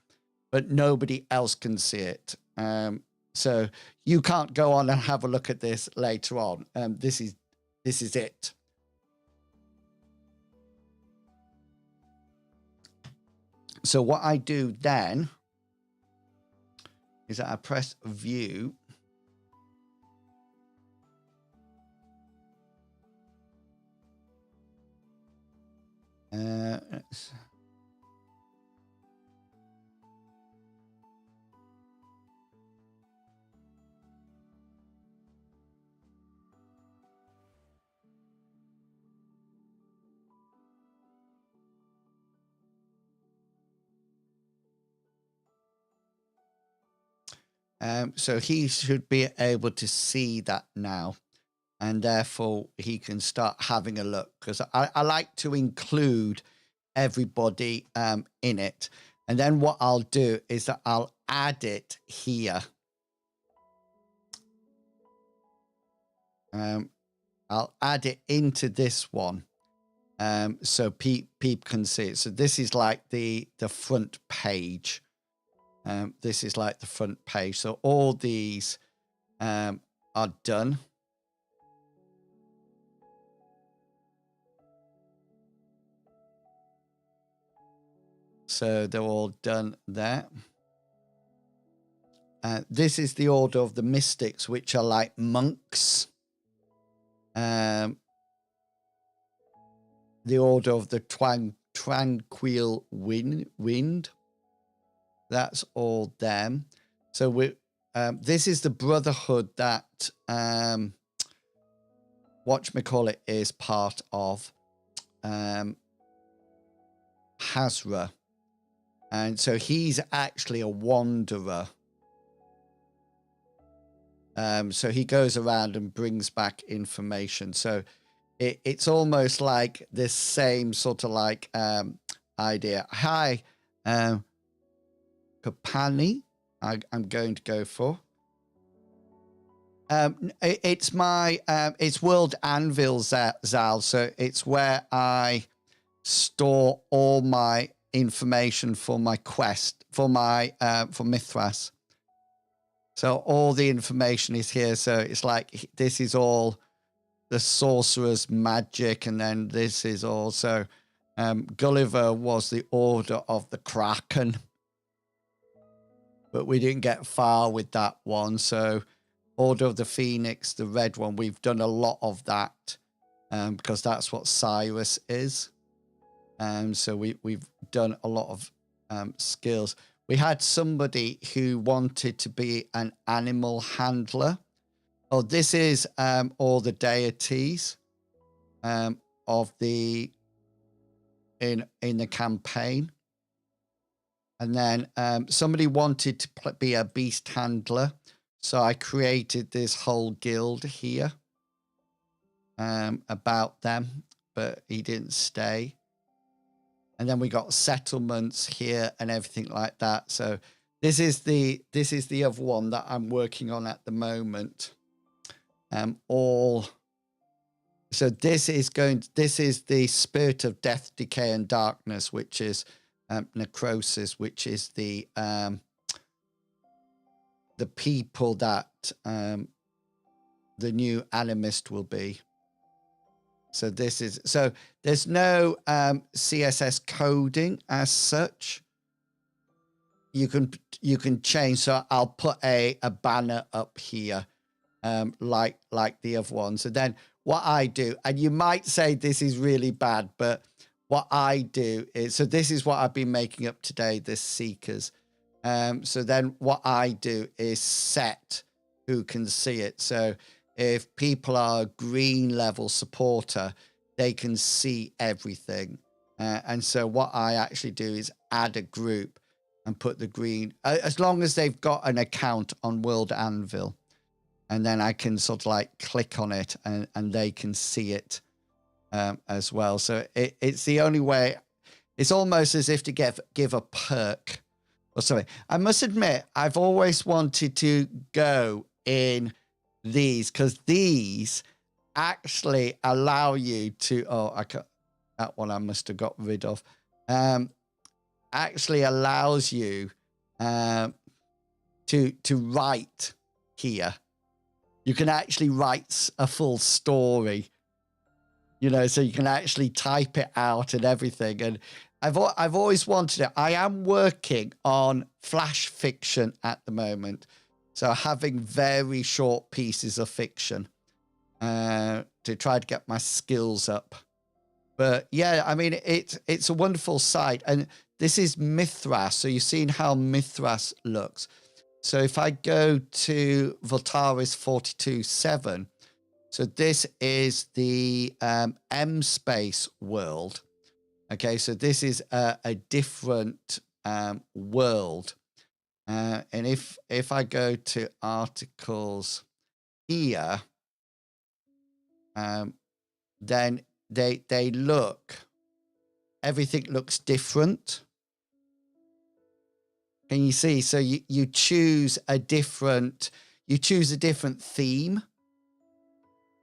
but nobody else can see it. So you can't go on and have a look at this later on. This is it. So what I do then is that I press view. So he should be able to see that now, and therefore he can start having a look, because I like to include everybody in it. And then what I'll do is that I'll add it here. I'll add it into this one, so Peep can see it. So this is like the front page. This is like the front page. So all these are done. So they're all done there. This is the order of the mystics, which are like monks. The order of the tranquil wind. That's all them. So we this is the brotherhood that whatchamacallit is part of, Hazra. And so he's actually a wanderer. So he goes around and brings back information. So it's almost like this same sort of like idea. Hi, Kapani, I'm going to go for. It's my it's World Anvil Zal. So it's where I store all my information for my quest for Mythras. So all the information is here. So it's like this is all the sorcerer's magic, and then this is also Gulliver was the order of the Kraken, but we didn't get far with that one. So Order of the Phoenix, the red one, we've done a lot of that because that's what Cyrus is. So we've done a lot of skills. We had somebody who wanted to be an animal handler. Oh, this is all the deities of the in the campaign. And then somebody wanted to be a beast handler. So I created this whole guild here about them, but he didn't stay. And then we got settlements here and everything like that. So this is the other one that I'm working on at the moment. So this is the spirit of death, decay, and darkness, which is necrosis, which is the people that the new animist will be. So this is, so there's no CSS coding as such. You can change. So I'll put a banner up here, like the other ones. And then what I do, and you might say this is really bad, but what I do is, so this is what I've been making up today, the seekers. So then what I do is set who can see it. So if people are a green level supporter, they can see everything. And so what I actually do is add a group and put the green, as long as they've got an account on World Anvil. And then I can sort of like click on it and they can see it as well. So it's the only way. It's almost as if to give a perk or something. I must admit, I've always wanted to go in these, because these actually allow you to, that one I must have got rid of. Actually allows you to write here. You can actually write a full story, you know, so you can actually type it out and everything. And I've always wanted it. I am working on flash fiction at the moment, so having very short pieces of fiction to try to get my skills up. But yeah, I mean, it's a wonderful site. And this is Mythras. So you've seen how Mythras looks. So if I go to Voltaris 42.7, so this is the M space world. Okay, so this is a different world. And if I go to articles here, then they look, everything looks different. Can you see? So you choose a different theme,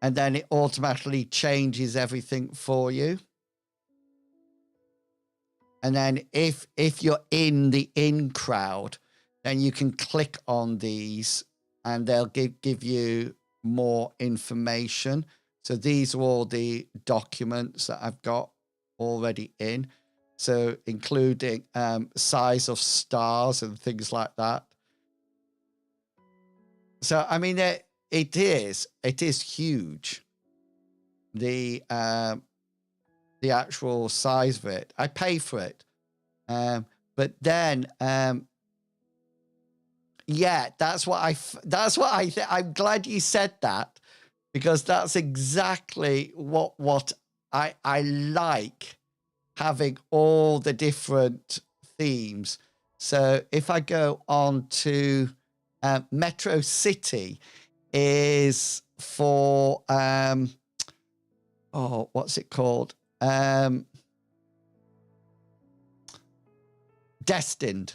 and then it automatically changes everything for you. And then if you're in the in crowd, then you can click on these and they'll give you more information. So these are all the documents that I've got already in. So including size of stars and things like that. So, I mean, it is huge. The actual size of it. I pay for it. But then, yeah, that's what I think. I'm glad you said that, because that's exactly what I like, having all the different themes. So if I go on to Metro City is for, what's it called? Destined.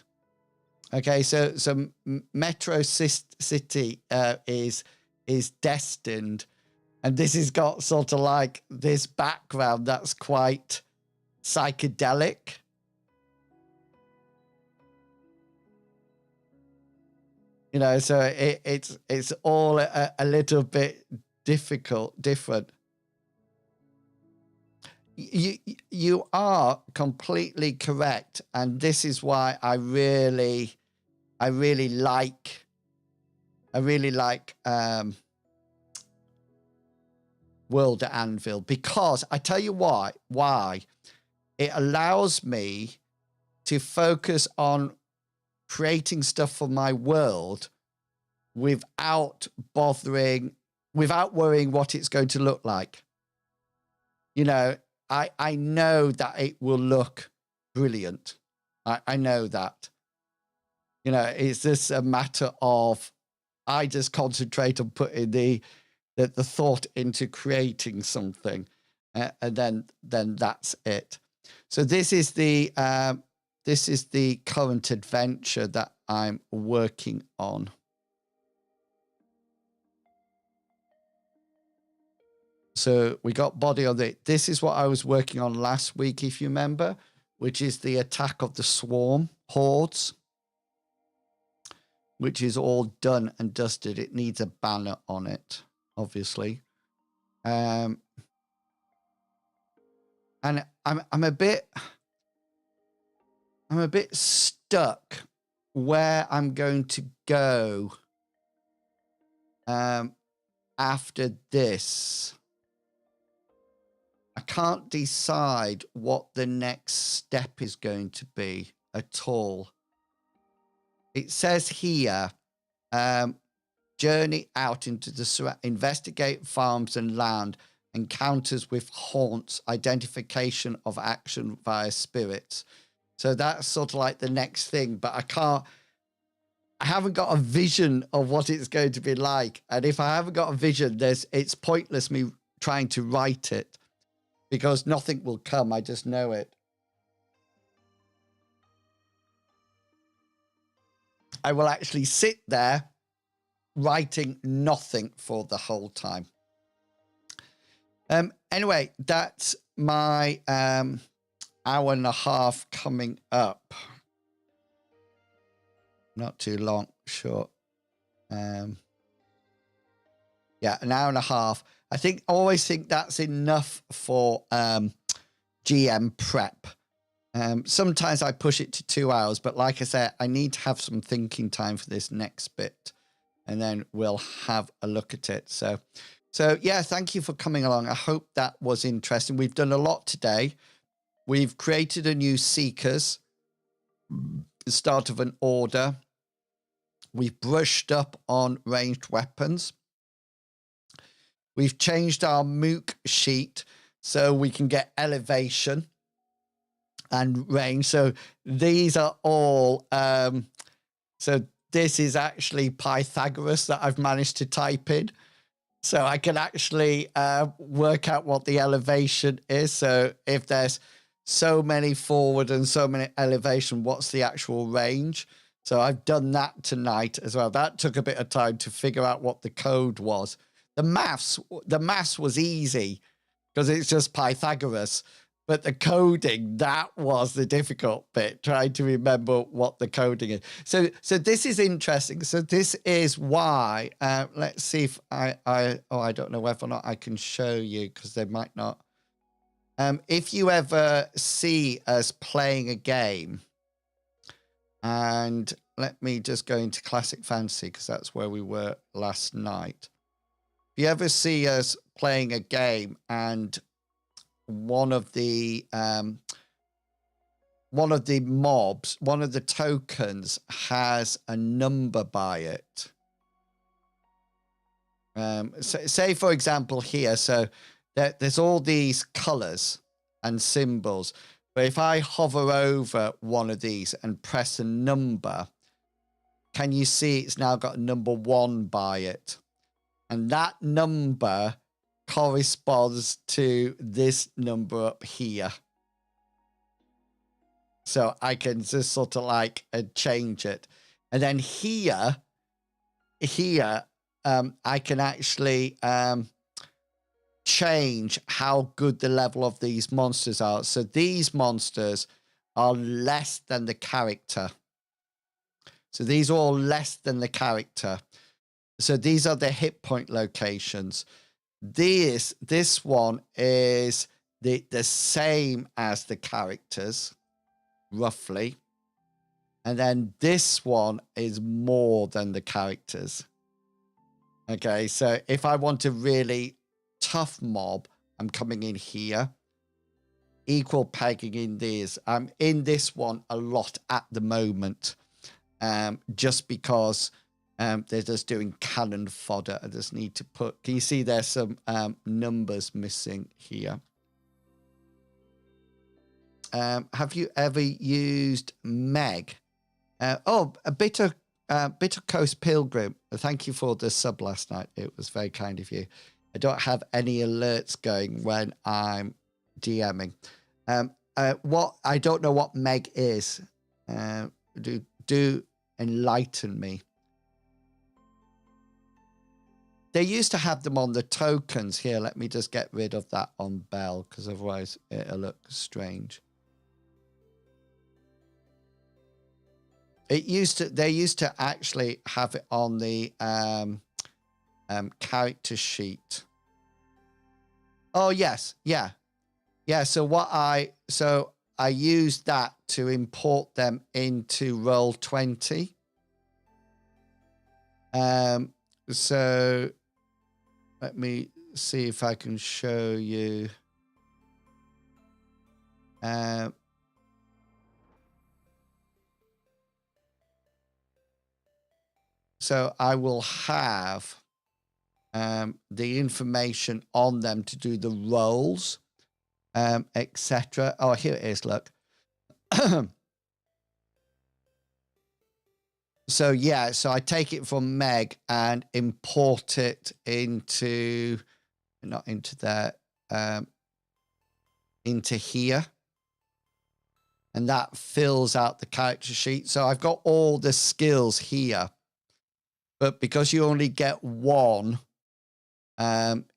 Okay, so Metro City is destined, and this has got sort of like this background that's quite psychedelic. You know, so it's all a little bit different. You are completely correct, and this is why I really like World at Anvil, because I tell you why it allows me to focus on creating stuff for my world without worrying what it's going to look like. You know, I know that it will look brilliant. I know that. You know, it's just a matter of, I just concentrate on putting the thought into creating something, and then that's it. So this is the current adventure that I'm working on. So we got body on it. This is what I was working on last week, if you remember, which is the attack of the swarm hordes, which is all done and dusted. It needs a banner on it, obviously. and I'm a bit stuck where I'm going to go after this. I can't decide what the next step is going to be at all. It says here, journey out into the investigate farms and land, encounters with haunts, identification of action via spirits. So that's sort of like the next thing, but I haven't got a vision of what it's going to be like. And if I haven't got a vision, it's pointless me trying to write it because nothing will come. I just know it. I will actually sit there writing nothing for the whole time. Anyway, that's my hour and a half coming up. Not too long, short. Yeah, an hour and a half. I always think that's enough for GM prep. Sometimes I push it to 2 hours, but like I said, I need to have some thinking time for this next bit, and then we'll have a look at it. So yeah, thank you for coming along. I hope that was interesting. We've done a lot today. We've created a new Seekers, the start of an order. We've brushed up on ranged weapons. We've changed our Mook sheet so we can get elevation and range. So these are all, so this is actually Pythagoras that I've managed to type in. So I can actually work out what the elevation is. So if there's so many forward and so many elevation, what's the actual range? So I've done that tonight as well. That took a bit of time to figure out what the code was. The maths was easy because it's just Pythagoras. But the coding, that was the difficult bit, trying to remember what the coding is. So this is interesting. So this is why, let's see if I don't know whether or not I can show you because they might not. If you ever see us playing a game, and let me just go into Classic Fantasy because that's where we were last night. If you ever see us playing a game and one of the mobs, one of the tokens has a number by it. Say for example here, so there's all these colors and symbols, but if I hover over one of these and press a number, can you see it's now got a number 1 by it? And that number corresponds to this number up here. So I can just sort of like change it. And then here, I can actually change how good the level of these monsters are. So these monsters are less than the character. So these are all less than the character. So these are the hit point locations. This one is the same as the characters, roughly. And then this one is more than the characters. Okay, so if I want a really tough mob, I'm coming in here. Equal pegging in these. I'm in this one a lot at the moment, just because they're just doing cannon fodder. I just need to put, can you see there's some numbers missing here? Have you ever used Meg? A Bitter Coast Pilgrim. Thank you for the sub last night. It was very kind of you. I don't have any alerts going when I'm DMing. What I don't know what Meg is. Do enlighten me. They used to have them on the tokens here. Let me just get rid of that on Bell because otherwise it'll look strange. They used to actually have it on the character sheet. Oh yes, yeah. Yeah, so I used that to import them into Roll20. So let me see if I can show you. So I will have the information on them to do the rolls, etc. Oh, here it is, look. So yeah, so I take it from Meg and import it into, not into there, into here. And that fills out the character sheet. So I've got all the skills here, but because you only get one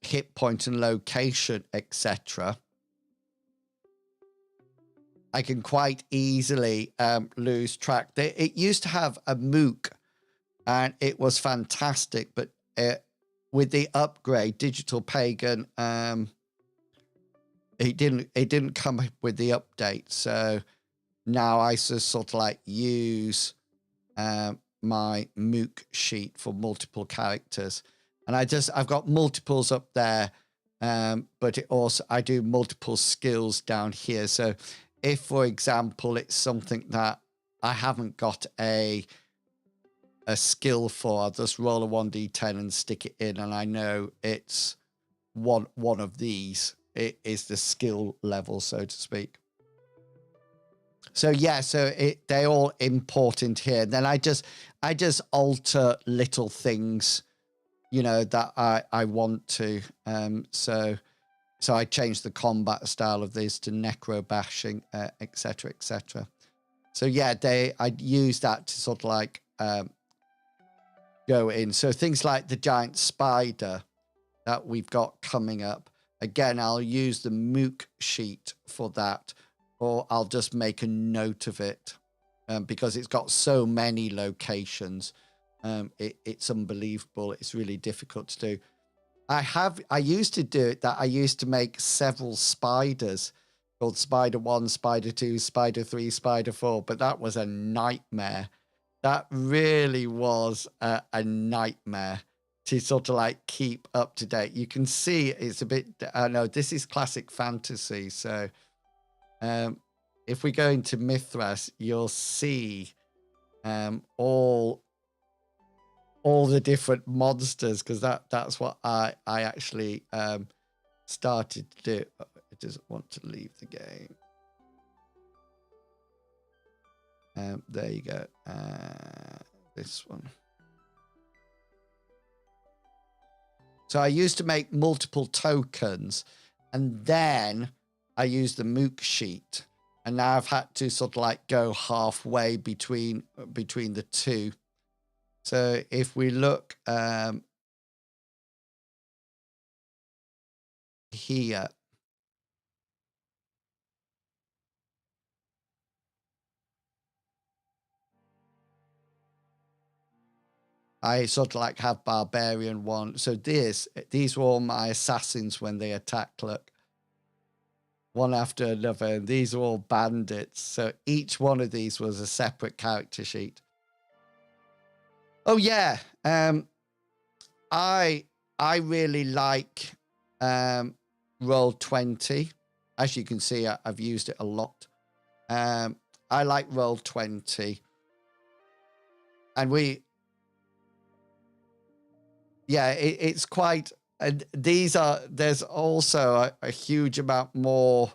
hit point and location, etc., I can quite easily lose track. It used to have a MOOC, and it was fantastic, but with the upgrade, Digital Pagan, it didn't come with the update. So now I just sort of like use my MOOC sheet for multiple characters, and I've got multiples up there, but it also, I do multiple skills down here. So if, for example, it's something that I haven't got a skill for, I'll just roll a 1d10 and stick it in, and I know it's one of these. It is the skill level, so to speak. So yeah, so they all import into here. Then I just alter little things, you know, that I want to. So I changed the combat style of this to necro bashing, etc., etc. So yeah, I use that to sort of like go in. So things like the giant spider that we've got coming up. Again, I'll use the MOOC sheet for that, or I'll just make a note of it because it's got so many locations. It's unbelievable. It's really difficult to do. I used to do it that I used to make several spiders called Spider 1, Spider 2, Spider 3, Spider 4, but that was a nightmare. That really was a nightmare to sort of like keep up to date. You can see it's a bit, I know this is classic fantasy. So if we go into Mythras, you'll see all the different monsters, because that's what I actually started to do. It doesn't want to leave the game. There you go. This one. So I used to make multiple tokens, and then I used the MOOC sheet, and now I've had to sort of like go halfway between the two. So if we look here, I sort of like have barbarian one. So these were all my assassins when they attacked, look, one after another. And these are all bandits. So each one of these was a separate character sheet. Oh yeah. I really like Roll20. As you can see, I've used it a lot. I like Roll20. And yeah, it's quite, and there's also a huge amount more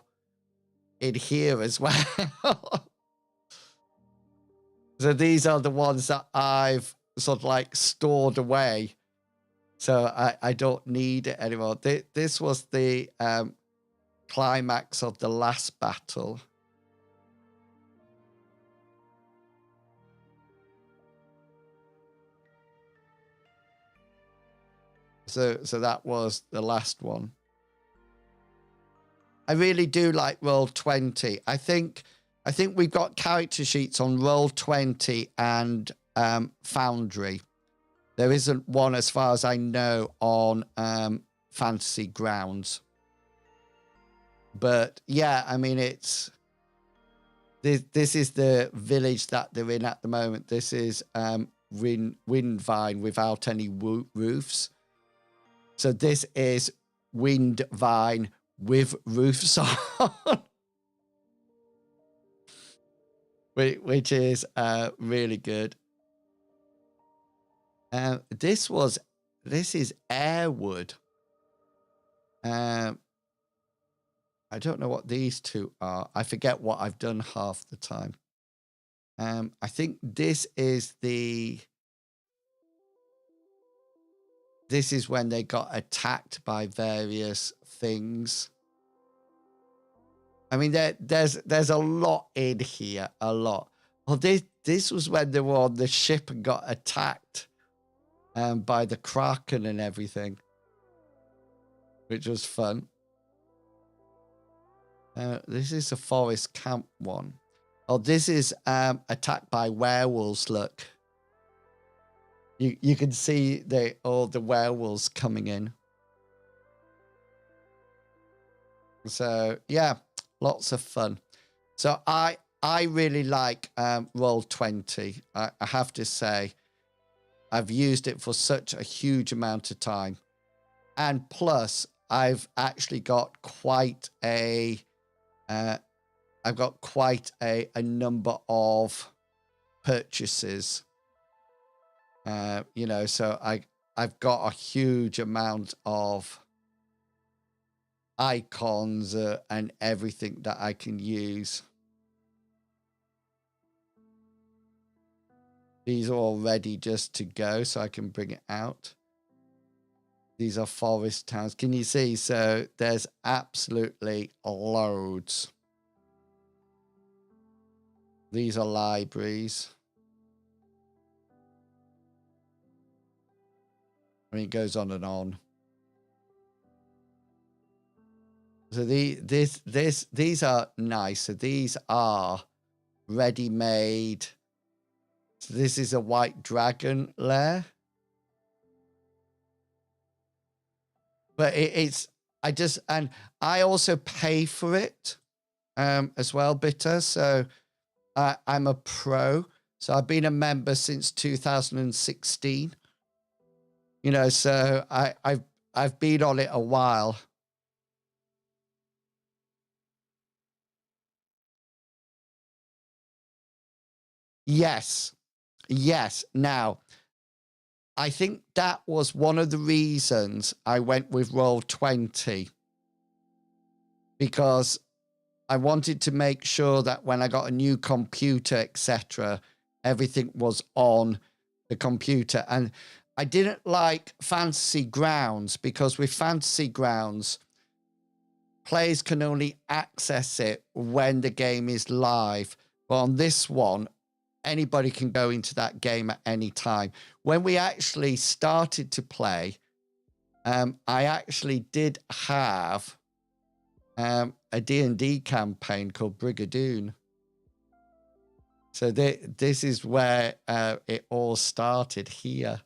in here as well. So these are the ones that I've sort of like stored away. So I don't need it anymore. This was the climax of the last battle. So that was the last one. I really do like Roll20. I think we've got character sheets on Roll20 and Foundry. There isn't one, as far as I know, on Fantasy Grounds. But yeah, I mean, it's this is the village that they're in at the moment. This is wind vine without any roofs. So this is wind vine with roofs on, which is really good. This is Airwood. I don't know what these two are. I forget what I've done half the time. I think this is when they got attacked by various things. I mean, there's a lot in here, a lot. Well, this was when they were on the ship and got attacked by the Kraken and everything, which was fun. This is a forest camp one. Oh, this is attacked by werewolves. Look, you can see all the werewolves coming in. So yeah, lots of fun. So I really like Roll20. I have to say, I've used it for such a huge amount of time, and plus I've actually got quite a number of purchases. You know, so I've got a huge amount of icons and everything that I can use. These are all ready just to go, so I can bring it out. These are forest towns. Can you see? So there's absolutely loads. These are libraries. I mean, it goes on and on. So these are nice. So these are ready-made. So this is a white dragon lair. But I also pay for it as well, Bitter. So I'm a pro. So I've been a member since 2016. You know, so I've been on it a while. Yes. Now, I think that was one of the reasons I went with Roll20, because I wanted to make sure that when I got a new computer, etc., everything was on the computer. And I didn't like Fantasy Grounds, because with Fantasy Grounds, players can only access it when the game is live. But on this one, anybody can go into that game at any time. When we actually started to play, I actually did have a D&D campaign called Brigadoon. So this is where it all started here.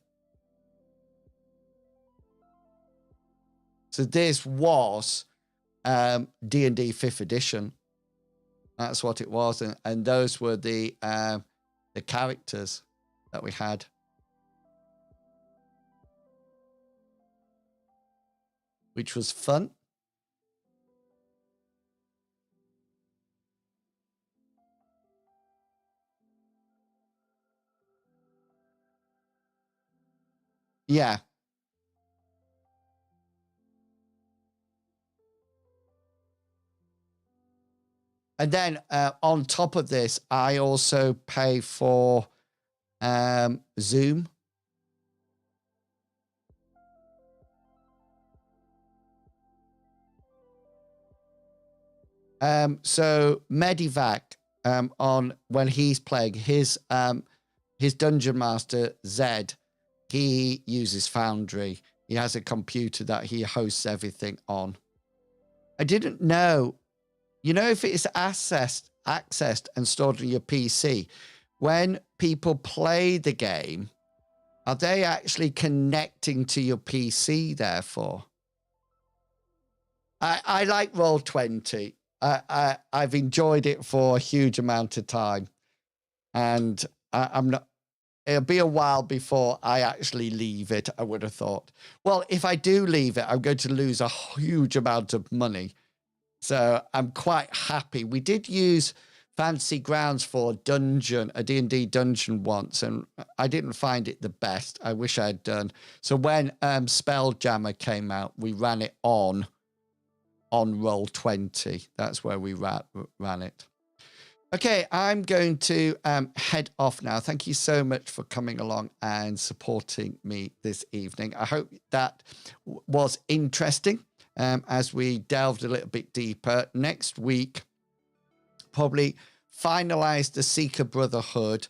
So this was D&D 5th edition. That's what it was. And those were the characters that we had. Which was fun. Yeah. And then on top of this, I also pay for Zoom. So Medivac, on when he's playing his dungeon master Zed, he uses Foundry. He has a computer that he hosts everything on. I didn't know, you know, if it is accessed and stored on your PC, when people play the game, are they actually connecting to your PC therefore? I like Roll20. I've enjoyed it for a huge amount of time, and I'm not. It'll be a while before I actually leave it, I would have thought. Well, if I do leave it, I'm going to lose a huge amount of money. So I'm quite happy. We did use Fancy Grounds for a D&D dungeon once, and I didn't find it the best. I wish I had done. So when Spelljammer came out, we ran it on Roll20. That's where we ran it. Okay, I'm going to head off now. Thank you so much for coming along and supporting me this evening. I hope that was interesting as we delved a little bit deeper. Next week, probably finalize the Seeker Brotherhood,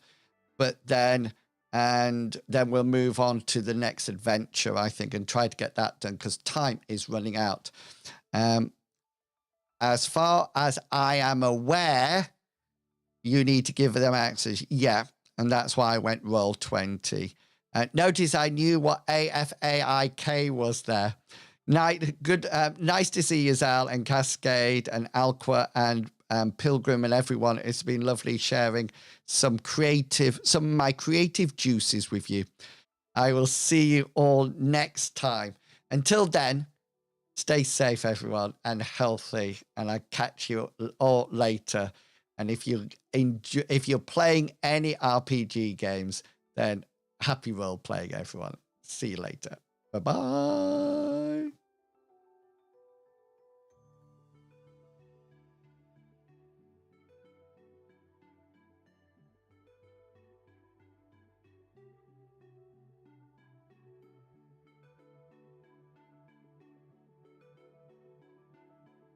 but then we'll move on to the next adventure, I think, and try to get that done because time is running out. As far as I am aware, you need to give them access. Yeah, and that's why I went Roll20. Notice I knew what AFAIK was there. Nice to see you, Zal, and Cascade, and Alqua, and Pilgrim, and everyone. It's been lovely sharing some of my creative juices with you. I will see you all next time. Until then, stay safe, everyone, and healthy, and I'll catch you all later. And if you're playing any RPG games, then happy role playing, everyone. See you later. Bye-bye.